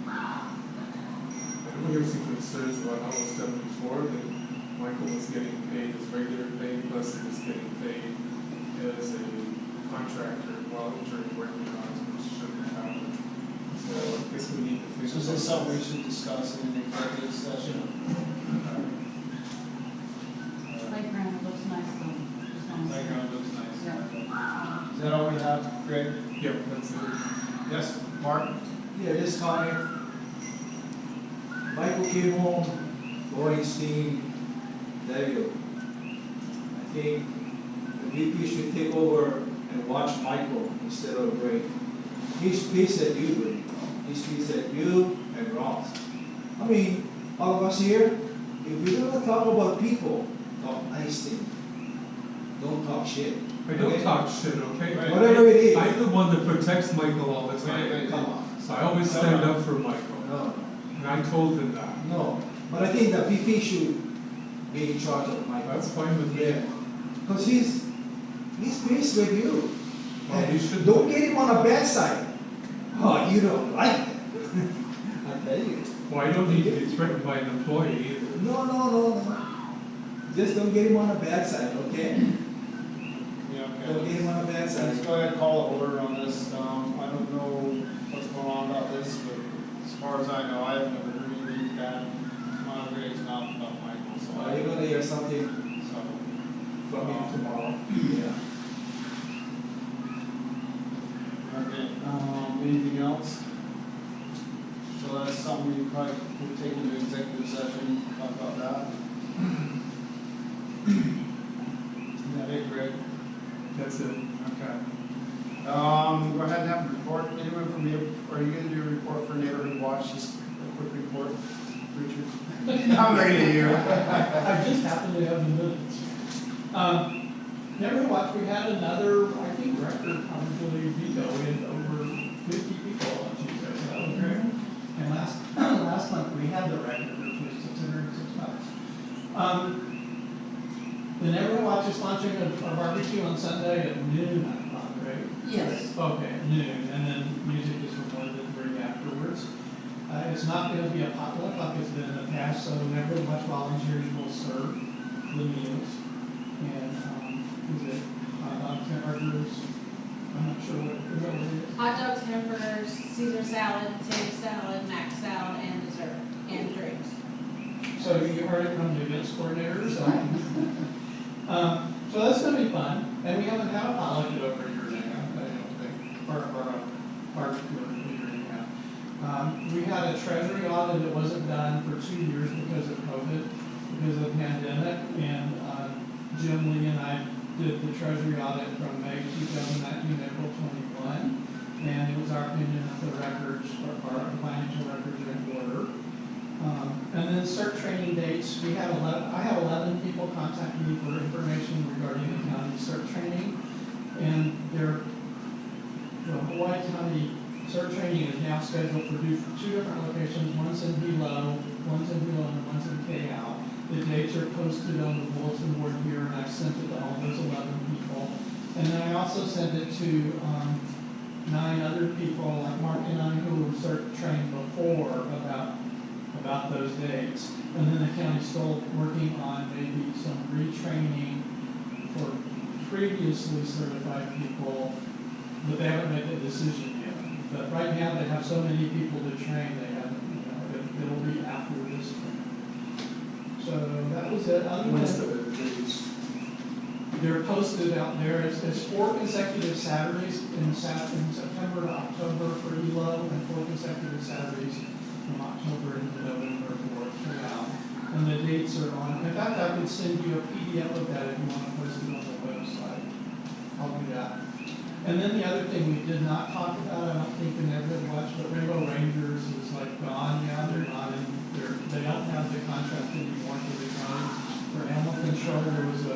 I know we have some concerns about how it was done before, that Michael was getting paid his regular pay, plus he was getting paid as a contractor while during working hours, which shouldn't happen. So I guess we need to think. So is this something we should discuss in an executive session? Playground looks nice though. Just wanna say. Playground looks nice. Yeah. Is that all we have, Greg? Yep, that's it. Yes, Mark? Yeah, this comment. Michael came home, Lori's team, David. I think the VP should take over and watch Michael instead of Greg. He's pissed at you, Greg. He's pissed at you and Ross. I mean, all of us here, if we're gonna talk about people, talk nice things. Don't talk shit. I don't Okay? talk shit, okay? Right. Whatever it is. I'm the one that protects Michael all the time. Come on. So I always stand up for Michael, No, and I told him that. no. But I think the VP should be in charge of Michael. That's fine with me. Yeah. Because he's pissed with you. Well, he should. Don't get him on a bad side. Oh, you don't like it. I tell you. Well, I don't need to be threatened by an employee either. No. Just don't get him on a bad side, okay? Yeah, Don't get him on a bad Let's side. go ahead and call an order on this. I don't know what's going on about this, but as far as I know, I have never heard anything bad come out of Greg's mouth about Michael, so You're gonna hear something so. from him tomorrow. Yeah. Okay, anything else? So that's something we probably will take into executive session, talk about that. Is that it, Greg? That's it. Okay. Go ahead and have a report. Anyone from you, are you gonna do a report for Neighborhood Watch? Just a quick report, Richard? I'm looking at you. I just happen to have the minutes. Never watched, we had another, I think, record probably veto in over 50 people on Tuesday, so that was great. And last month, we had the record, which was $606. The Never Watch is sponsoring a barbecue on Sunday at noon, I thought, right? Yes. Okay, at noon, and then music is recorded and bring afterwards. It's not going to be a potluck like it's been in the past, so Never Watch volunteers will serve the meals. And, is it hot dogs, hamburgers? I'm not sure what it is. Hot dogs, hamburgers, Caesar salad, potato salad, mac salad, and dessert, and drinks. So you heard it from the events coordinator, so. So that's gonna be fun, and we haven't had a potluck in over a year now, I don't think, or a barbecue in a year and a half. We had a treasury audit that wasn't done for 2 years because of COVID, because of the pandemic, and Jim Lee and I did the treasury audit from May 2019 to April 21, and it was our opinion that the records, our financial records are in order. And then CERT training dates, we had I have 11 people contact me for information regarding the county CERT training. And the Hawaii County CERT training is now scheduled for 2 different locations. One's in Hilo, and one's in KL. The dates are posted on the bulletin board here, and I've sent it to all those 11 people. And then I also sent it to 9 other people, like Mark and I, who were CERT trained before about those dates. And then the county's still working on maybe some retraining for previously certified people, but they haven't made the decision yet. But right now they have so many people to train, they haven't, it'll be after this training. So that was it. When's the dates? They're posted out there. It's 4 consecutive Saturdays in September to October for ELO, and 4 consecutive Saturdays from October into November for KL. And the dates are on. In fact, I could send you a PDF of that if you want to post it on the website. I'll do that. And then the other thing we did not talk about, I don't think the neighborhood watch, but Rainbow Rangers is like gone. Yeah, they're not in. They don't have the contract anymore for the county. For animal control, there was a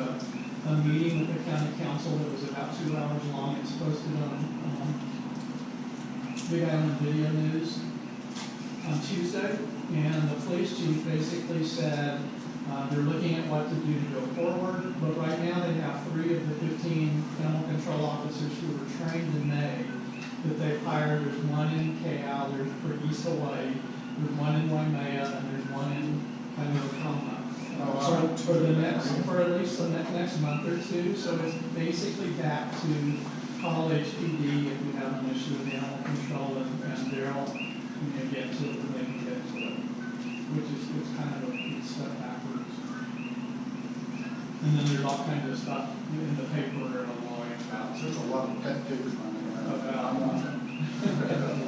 meeting with the county council that was about 2 hours long. It's posted on Big Island Video News on Tuesday, and the police chief basically said they're looking at what to do to go forward, but right now they have 3 of the 15 animal control officers who were trained in May that they've hired. There's 1 in KL, there's for East Hawaii, there's 1 in Waimea, and there's 1 in Kailua. For at least the next month or 2, so it's basically back to call HPD if you have an issue with animal control, and they'll get to it when they can get to it, which is it's kind of a step backwards. And then there's all kinds of stuff in the paper and online about. There's a lot of pet papers on there.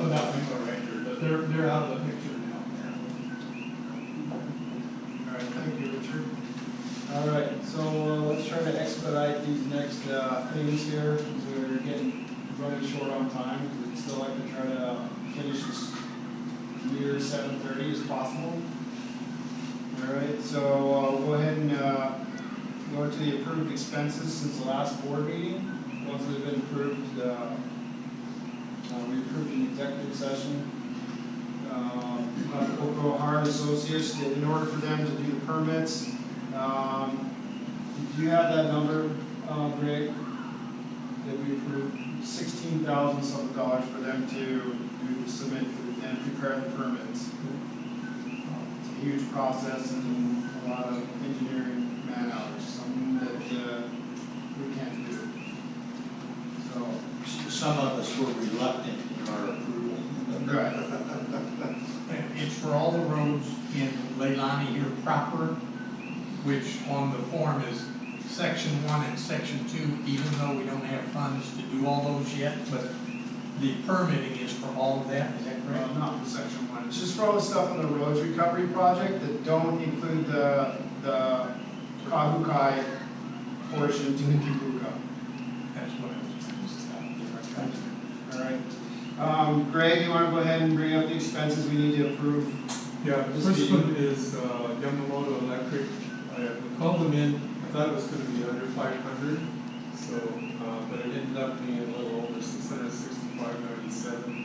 About Rainbow Ranger, but they're out of the picture now. All right, thank you, Richard. All right, so let's try to expedite these next things here, because we're running short on time. We'd still like to try to finish this near 7:30 as possible. All right, so we'll go ahead and go into the approved expenses since the last board meeting. Once they've been approved, we approved an executive session. Oko Hard Associates, in order for them to do the permits. Do you have that number, Greg, that we approved? $16,000 some dollars for them to submit and prepare the permits. It's a huge process and a lot of engineering man hours, something that we can't do. So Some of us were reluctant in our approval. right. It's for all the roads in Leilani here proper, which on the form is section 1 and section 2, even though we don't have funds to do all those yet, but the permitting is for all of that, is that correct? Not for section 1. It's just for all the stuff on the roads recovery project that don't include the Kahukai portion to the Kibuka. That's what I was trying to say. All right. Greg, you want to go ahead and bring up the expenses we need to approve? Yeah, the This first meeting. one is Yamamoto Electric. We called them in, I thought it was gonna be under 500, so, but it ended up being a little over 665.97.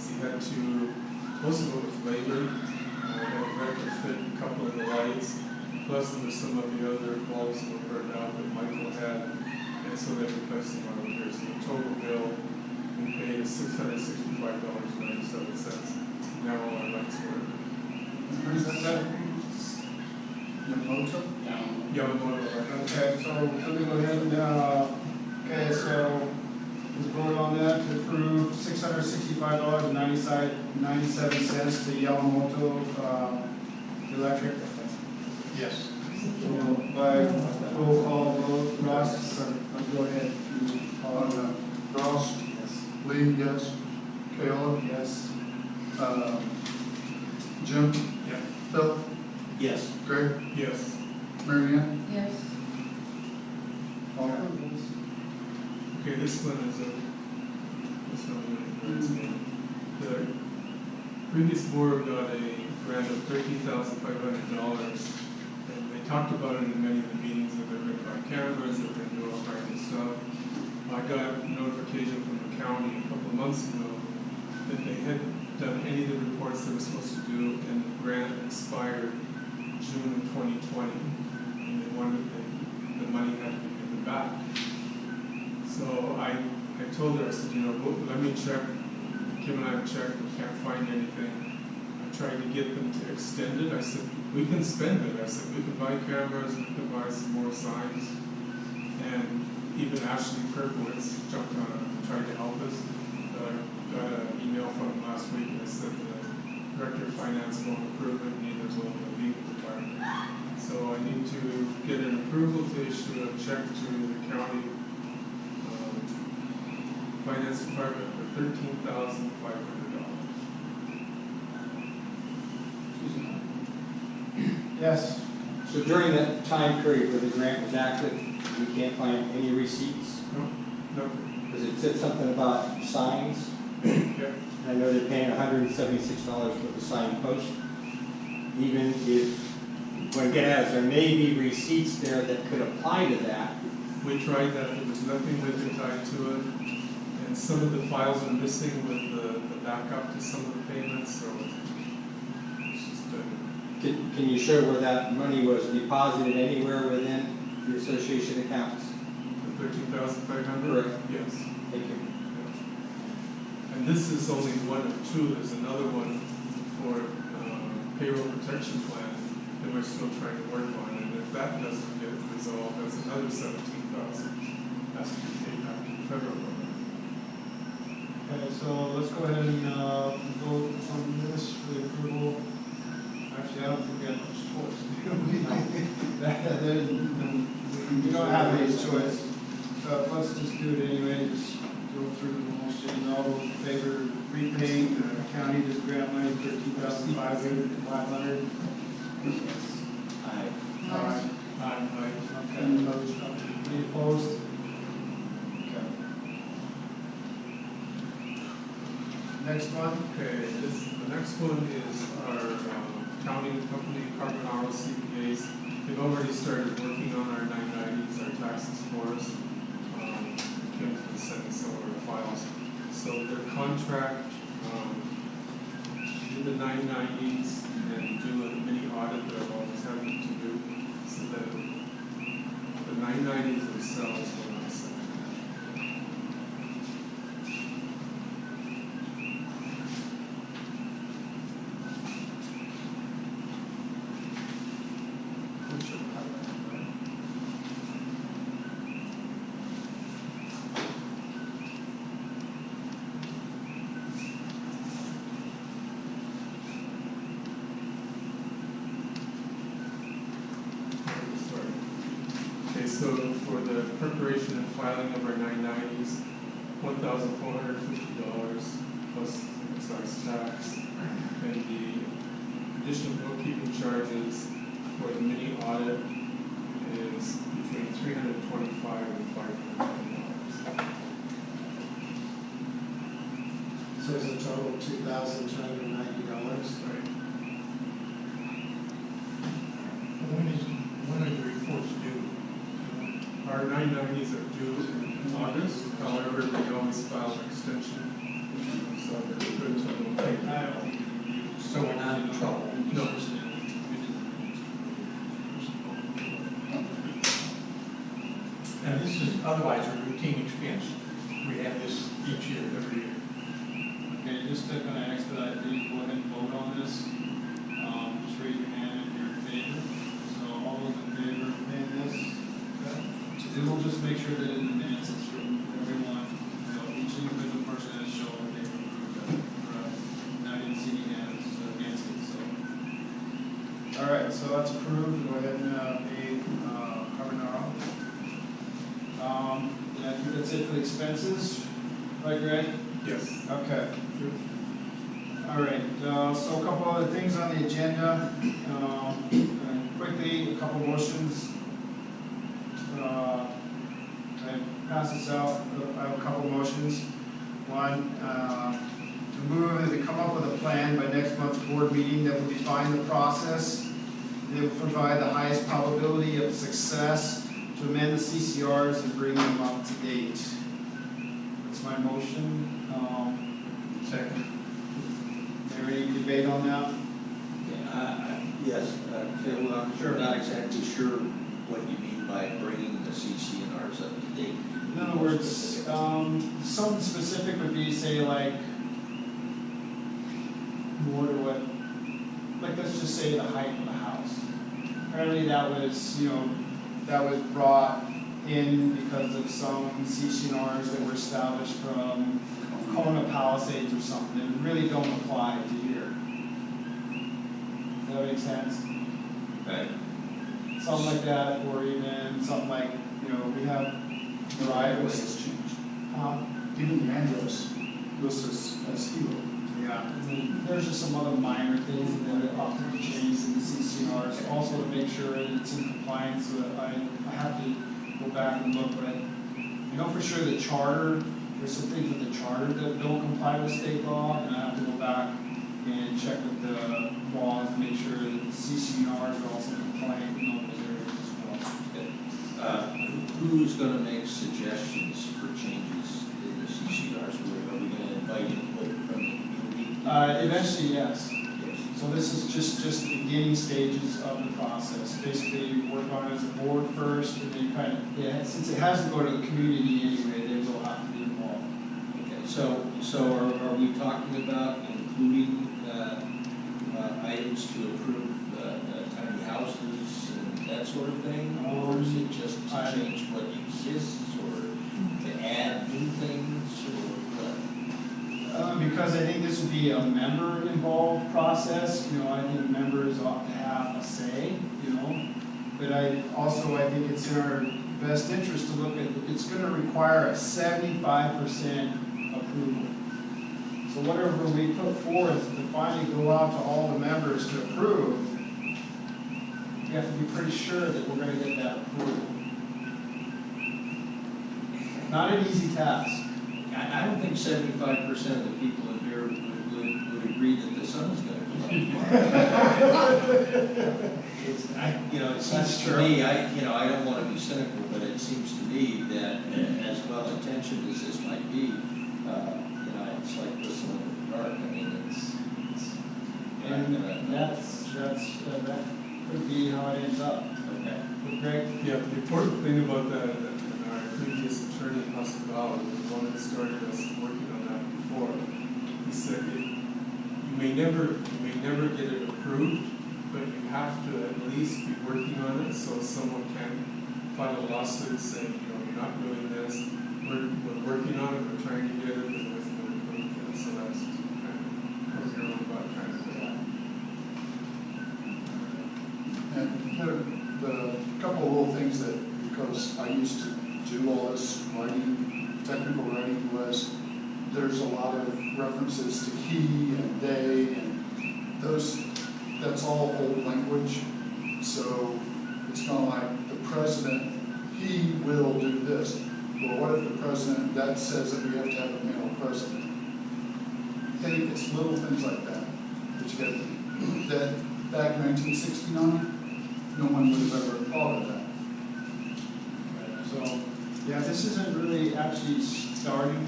He had to, most of it was labor, had to retrofit a couple of the lights, plus there were some of the other bulbs that were burned out that Michael had, and so they replaced them over here. So the total bill we paid is $665.97. Now all our lights work. Who's that? Yamamoto? Yamamoto Electric. Okay, so let me go ahead and, okay, so let's vote on that to approve $665.97 to Yamamoto, Electric. Yes. By roll call vote, Ross, let's go ahead. Ross? Lee, yes. Kayla? Yes. Jim? Yeah. Phil? Yes. Greg? Yes. Mary Ann? Yes. All approved. Okay, this one is the previous board got a grant of $13,500, and they talked about it in many of the meetings that they're going to buy cameras, they're going to do all kinds of stuff. I got notification from the county a couple of months ago that they had done any of the reports they were supposed to do, and the grant expired June of 2020, and they wanted the money had to be given back. So I told her, I said, you know, let me check. Kim and I have checked, we can't find anything. I tried to get them to extend it. I said, we can spend it. I said, we can buy cameras, we can buy some more signs. And even Ashley Kirkowitz jumped on it and tried to help us. Got an email from him last week that said the Director of Finance won't approve it, neither will the legal department. So I need to get an approval to issue a check to the county Finance Department for $13,500. Yes. So during that time period where the grant was active, we can't find any receipts? No. Because it said something about signs. Yeah. And I know they're paying $176 for the sign post. Even if, what I'm getting at is there may be receipts there that could apply to that. We tried that, there was nothing with it tied to it. And some of the files are missing with the backup to some of the payments, so it's just Can you show where that money was deposited anywhere within the association accounts? the $13,500? Correct. Yes. Thank you. And this is only one of two. There's another one for payroll protection plan that we're still trying to work on. And if that doesn't get resolved, that's another $17,000 has to be paid back to the federal government. Okay, so let's go ahead and vote on this for the approval. Actually, I don't think we have much choice. We don't have any choice. So let's just do it anyway, just go through the motion. All those in favor of repaying the county this grant money, $13,500. Aye. Aye. Aye. Okay, any opposed? Okay. Next one. Okay, the next one is our county company, Carbon Hour CPAs. They've already started working on our 990s, our taxes for us. Kim has been sending some of our files. So their contract, do the 990s and do a mini audit that I've always had them to do, so that the 990s themselves will not send. Okay, so for the preparation and filing of our 990s, $1,450 plus excise tax, and the additional bookkeeping charges for the mini audit is between $325 and $500. total $2,290. When are the reports due? Our 990s are due in August, however, we always file an extension. So they're good to So we're not in trouble? No. And this is otherwise a routine expense. We have this each year, every year. Okay, just to kind of expedite these, go ahead and vote on this. Just raise your hand if you're in favor. So all those in favor of paying this? Okay. And we'll just make sure that in the minutes it's written, everyone, each individual person has shown that they approved it. And I didn't see any hands against it, so. All right, so that's approved. Go ahead and pay Carbonaro. And I think that's it for the expenses, right, Greg? Yes. Okay. All right, so a couple other things on the agenda. Quickly, a couple motions. I pass this out, I have a couple motions. One, to move to come up with a plan by next month's board meeting that will define the process. And it will provide the highest probability of success to amend the CCRs and bring them up to date. That's my motion. Second. Is there any debate on that? Yes, Phil, I'm Sure. not exactly sure what you mean by bringing the CCNRs up to date. In other words, something specific would be, say, like, more to what, like, let's just say the height of the house. Apparently that was, that was brought in because of some CCNRs that were established from Kona Palisades or something, that really don't apply to here. Does that make sense? Right. Something like that, or even something like, we have driveways. Has changed. Um, Even the address lists as Hilo. Yeah, and then there's just some other minor things that ought to be changed in the CCNRs, also to make sure that it's in compliance, so that I have to go back and look, but I know for sure the charter, there's some things with the charter that don't comply with state law, and I have to go back and check with the laws to make sure that the CCNRs are also compliant in all those areas as well. Who's going to make suggestions for changes in the CCRs? Are we going to invite input from the community? Eventually, yes. Yes. So this is just the beginning stages of the process. Basically, you work on it as a board first, and then kind of, since it has to go to the community anyway, they will have to be involved. Okay, so are we talking about including items to approve tiny houses and that sort of thing? Or is it just to change what exists, or to add new things, or what? Because I think this would be a member-involved process, I think members ought to have a say, But I think it's in our best interest to look at, it's gonna require a 75% approval. So whatever we put forth to finally go out to all the members to approve, we have to be pretty sure that we're gonna get that approval. Not an easy task. I don't think 75% of the people in here would agree that the sun is going to come up. It seems to me, I don't want to be cynical, but it seems to me that as well intentioned as this might be, it's like whistling in the dark. I mean, it's And that could be how it ends up. okay. But Greg? Yeah, the important thing about that, and our previous attorney, Pascal, was one that started us working on that before. He said, you may never get it approved, but you have to at least be working on it, so someone can file a lawsuit saying, you're not doing this, we're working on it, we're trying to get it, and it's been approved, so that's kind of what you're about trying to do. And the couple of little things that, because I used to do all this writing, technical writing, was there's a lot of references to he and they, and that's all old language. So it's kind of like the president, he will do this. Well, what if the president, that says that we have to have a male president? think it's little things like that, that you got, that back in 1969, no one would have ever thought of that. So, yeah, this isn't really actually starting,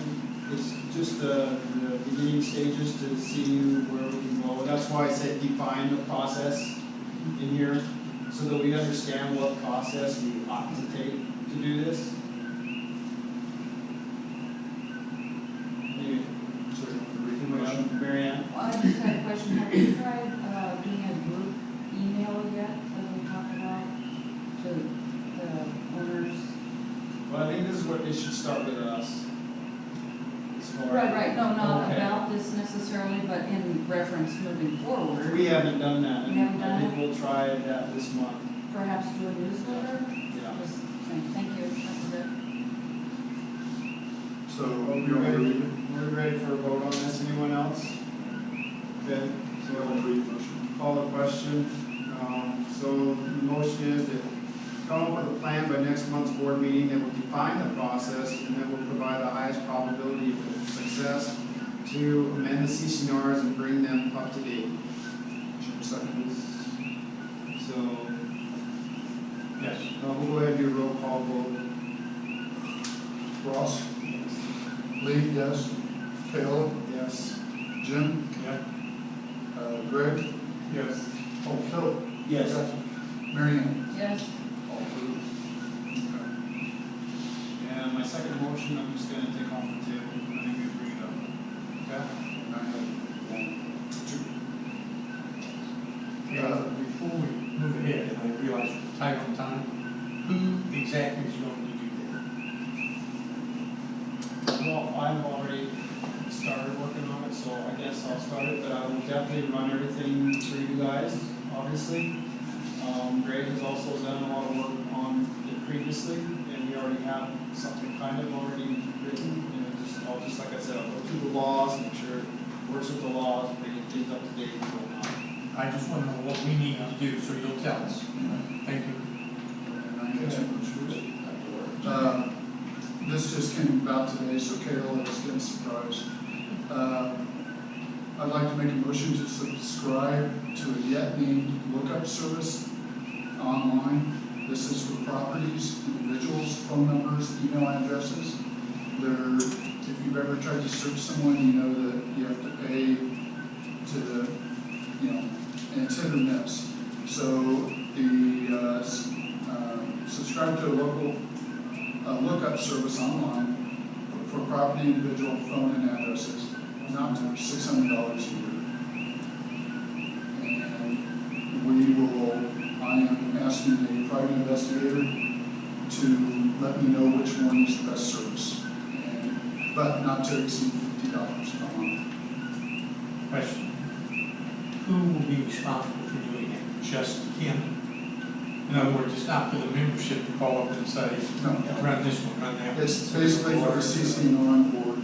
it's just the beginning stages to see where we can go. That's why I said define the process in here, so that we understand what process we ought to take to do this. Maybe, Mary Ann? Well, I just had a question. Have you tried doing a group email yet, as we talked about, to the owners? Well, I think this is what, it should start with us. As far as- Right, no, not Okay. about this necessarily, but in reference moving forward. We haven't done that, We haven't and done I think it? we'll try that this month. Perhaps do a newsletter? Yeah. Just saying, thank you, that was it. So, Are we ready, we're ready for a vote on this, anyone else? Okay, so call the question. So the motion is that come up with a plan by next month's board meeting that will define the process and that will provide the highest probability of success to amend the CCNRs and bring them up to date. second. So, Yes. we'll go ahead and do a roll call vote. Ross? Lee, yes. Caleb? Yes. Jim? Yeah. Greg? Yes. Oh, Phil? Yes. Mary Ann? Yes, All approved. And my second motion, I'm just gonna take off the table, and then we bring it up. Okay? And I have one, two. Before we move ahead, and I realize we're tight on time, who exactly is going to do that? Well, I've already started working on it, so I guess I'll start it, but I will definitely run everything through you guys, obviously. Greg has also done a lot of work on it previously, and we already have something kind of already written, I'll just, like I said, I'll go through the laws, make sure it works with the laws, bring things up to date and whatnot. I just want to know what we need to do, so you'll tell us. Thank you. And I get you. This just came about today, so Carol is getting surprised. I'd like to make a motion to subscribe to a yet named lookup service online. This is for properties, individuals, phone numbers, email addresses. If you've ever tried to search someone, you know that you have to pay to, and it's hit or miss. So subscribe to a local lookup service online for property, individual, phone, and addresses, not to $600 a year. And I am asking a private investigator to let me know which one is the best service, but not to exceed $50 a month. Question. Who will be responsible for doing it? Just Kim? In other words, it's not for the membership to call up and say, No. run this one, run that one. It's basically for the CCNR board.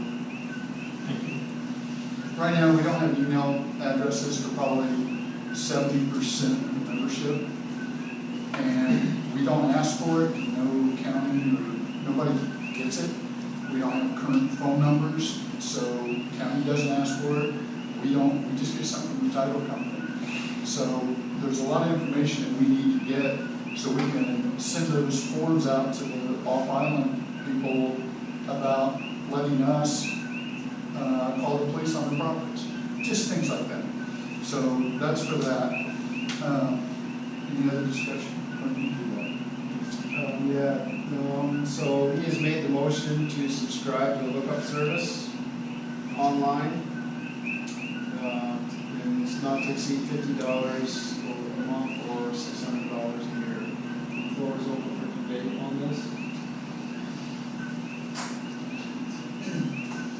Thank you. Right now, we don't have email addresses for probably 70% of the membership. And we don't ask for it, no county or nobody gets it. We don't have current phone numbers, so county doesn't ask for it. We just get something from the title company. So there's a lot of information that we need to get so we can send those forms out to the off-island people about letting us call the police on the properties. Just things like that. So that's for that. Any other discussion? So he has made the motion to subscribe to the lookup service online. And it's not to exceed $50 a month or $600 a year. The floor is open for debate on this.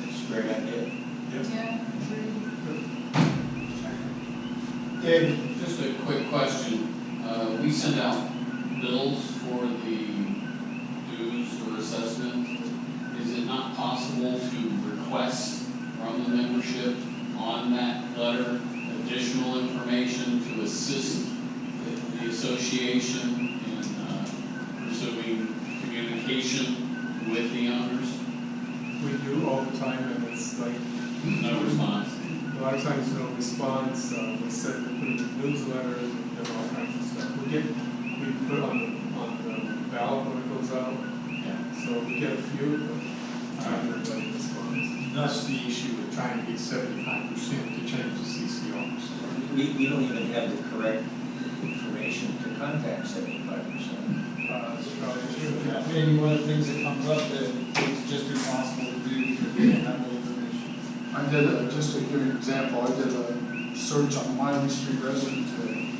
It's a great idea. yeah, agreed. David? Just a quick question. We send out bills for the dues or assessment. Is it not possible to request from the membership on that letter additional information to assist the association in pursuing communication with the owners? We do all the time, and it's like, No response. a lot of times, you know, response, we send, we put it in newsletters and all kinds of stuff. We put on the ballot when it goes out, so we get a few, but not everybody responds. Thus the issue of trying to get 75% to change the CCRs. We don't even have the correct information to contact 75%. That's probably true. Maybe one of the things that comes up that it's just impossible to do because we don't have the information. I did just to give you an example, I did a search on Wiley Street residents today.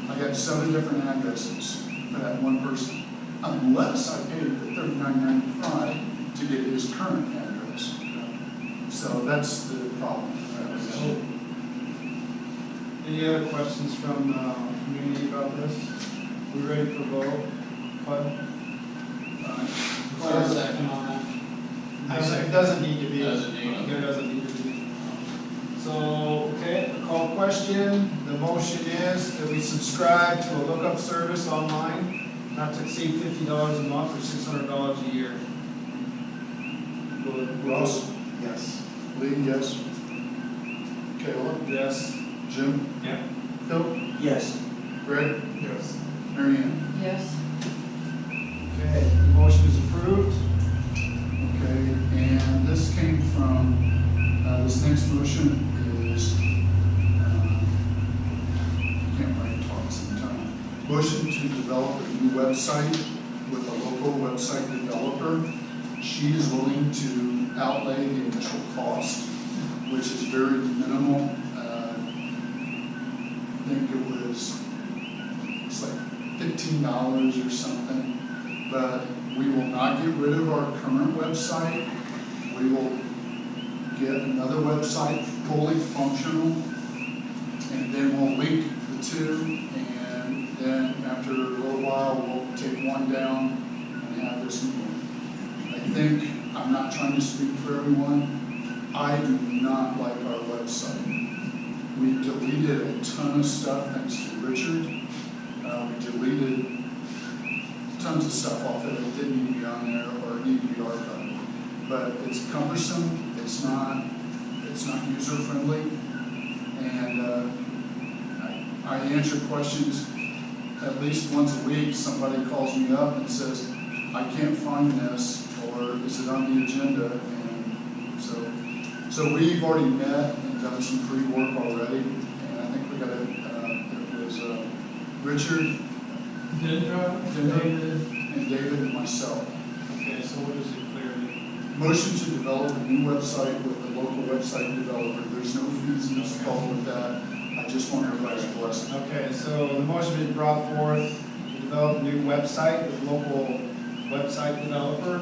I got 7 different addresses for that one person, unless I paid the $39.95 to get his current address. So that's the problem. Any other questions from community about this? We ready for vote? Bud? Claire, second on that. It doesn't need to be. Doesn't need to. There doesn't need to be. So, okay, call question. The motion is that we subscribe to a lookup service online, not to exceed $50 a month or $600 a year. Ross? Yes. Lee, yes. Kayla? Yes. Jim? Yeah. Phil? Yes. Greg? Yes. Mary Ann? Yes. Okay, the motion is approved. Okay, and this came from, this next motion is, can't write and talk at the same time. Motion to develop a new website with a local website developer. She is willing to outlay the initial cost, which is very minimal. I think it's like $15 or something, but we will not get rid of our current website. We will get another website fully functional, and then we'll link the two, and then after a little while, we'll take one down and have this new one. I think, I'm not trying to speak for everyone, I do not like our website. We deleted a ton of stuff thanks to Richard. We deleted tons of stuff off it that didn't need to be on there or need to be archived. But it's cumbersome, it's not user friendly, and I answer questions at least once a week. Somebody calls me up and says, I can't find this, or is it on the agenda? And so we've already met and done some pre-work already, and I think we got it was Richard, Dendra, David. and David and myself. Okay, so what is it clearly? Motion to develop a new website with a local website developer. There's no fees involved with that. I just want everybody's blessing. Okay, so the motion is brought forth to develop a new website with local website developer.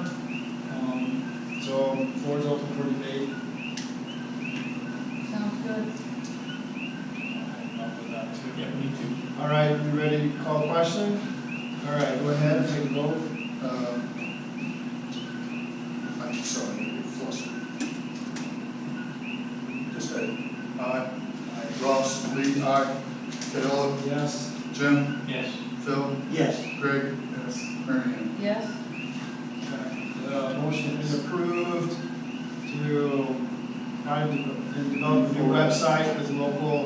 So floor is open for debate. Sounds good. Up with that too. Yeah, me too. All right, you ready to call question? All right, go ahead, take a vote. I'm sorry, I'm flustered. Just say aye. Ross, Lee, aye. Kayla, Yes. Jim, Yes. Phil, Yes. Greg, Yes. Mary Ann. Yes. The motion is approved to develop a new website with local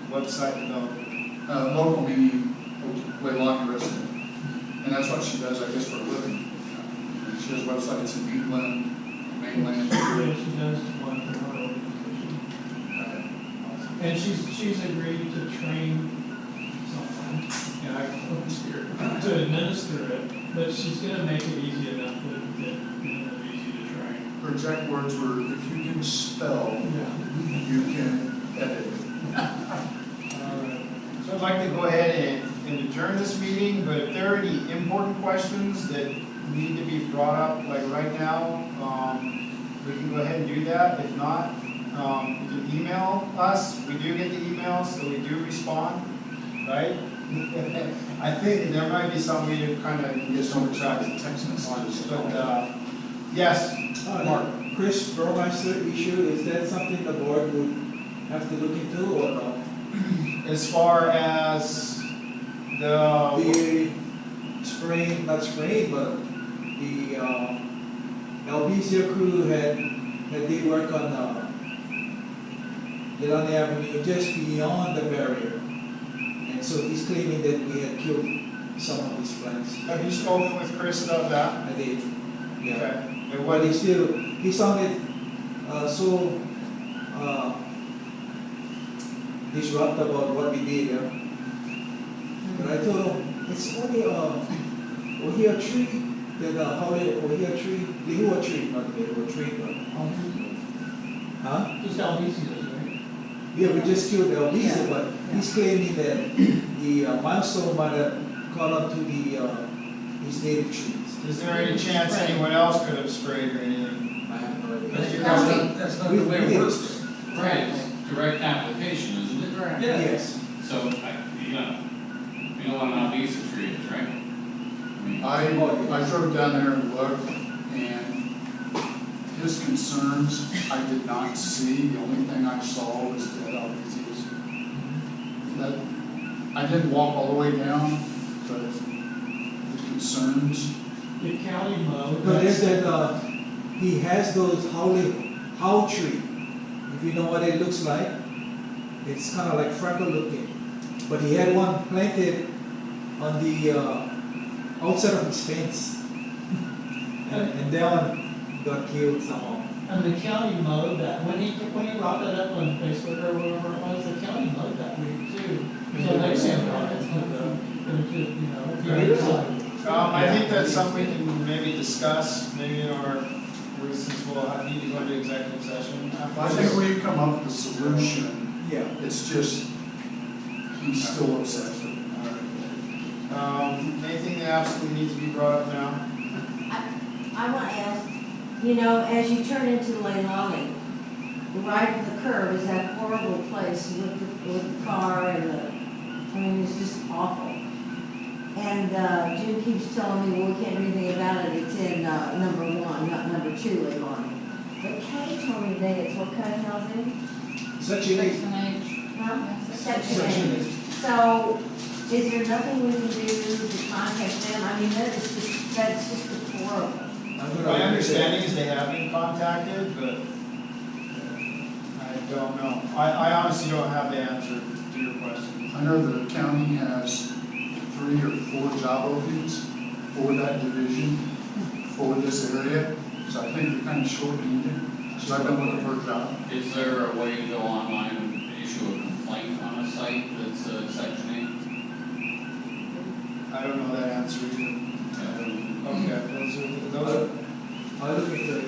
website developer. Local meaning Leilani resident. And that's what she does, I guess, for a living. She has websites in England, mainland. Yeah, she does one for her organization. And she's agreed to train someone, and I volunteer to administer it, but she's gonna make it easy enough that it's easy to train. Her exact words were, if you can spell, Yeah. you can edit. So I'd like to go ahead and adjourn this meeting, but if there are any important questions that need to be brought up, like right now, we can go ahead and do that. If not, you can email us. We do get the emails, so we do respond, right? I think there might be some we kind of get some track text messages, but, yes, Mark. Chris Burmeister issue, is that something the board would have to look into or not? As far as The spraying, not spraying, but the LBCA crew had they work on Leilani Avenue, just beyond the barrier. And so he's claiming that we had killed some of his friends. Have you spoken with Chris about that? I did, yeah. Okay. And But what he sounded so disrupt about what we did. Yeah? But I told him, it's only Ohia tree, Ohia tree, Lehua tree, not Lehua tree, but, huh? Just Albizu, right? Yeah, we just killed Elvisa, Yeah. but he's claiming that the milestone might have caught up to his native trees. is there any chance anyone else could have sprayed or anything? I have no idea. That's not the way it works. Right, it's direct application, isn't it? Correct. Yes. So, you know what an Albizu tree is, right? I mean, I drove down there and looked, and his concerns I did not see. The only thing I saw was dead Albizus. That, I didn't walk all the way down, but the concerns. The county mowed. No, there's that, he has those how tree. If you know what it looks like, it's kind of like freckle looking. But he had one planted on the outside of his fence. And that one got killed somehow. And the county mowed that, when he brought that up on Facebook or whatever it was, the county mowed that week too. So they sent on it, I think that's something we can maybe discuss, maybe in our, since we'll need to go into executive session. I think we've come up with a solution. Yeah. It's just, he's still upset. Anything that absolutely needs to be brought up now? I want to ask, you know, as you turn into Leilani, right at the curb is that horrible place with the car and I mean, it's just awful. And Jim keeps telling me, well, we can't do anything about it, it's in number 1, not number 2 Leilani. But Kay told me today it's what kind of housing? Section 8. Huh? Section Section 8. So, is there nothing we can do to contact them? I mean, that's just horrible. My understanding is they have been contacted, but I don't know. I honestly don't have the answer to your question. I know the county has 3 or 4 job openings for that division, for this area. So I think they're kind of short-handed. So I've been looking for a job. is there a way to go online and issue a complaint on a site that's Section I don't know that answer either. Okay, those are, I'll look into it.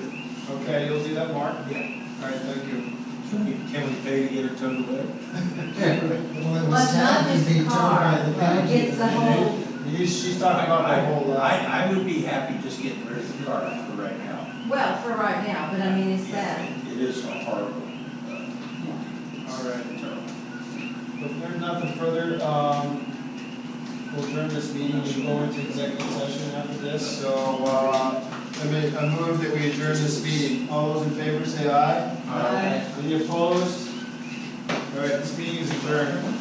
okay, you'll do that, Mark? Yeah. All right, thank you. Can we pay to get her towed away? Well, it's not just the car, it's the whole, She's talking about the whole, I would be happy just getting rid of the car for right now. well, for right now, but I mean, it's that. It is a horrible. all right. If there's nothing further, we'll adjourn this meeting and go into executive session after this. So, I move that we adjourn this meeting. All those in favor say aye. Aye. Any opposed? All right, this meeting is adjourned.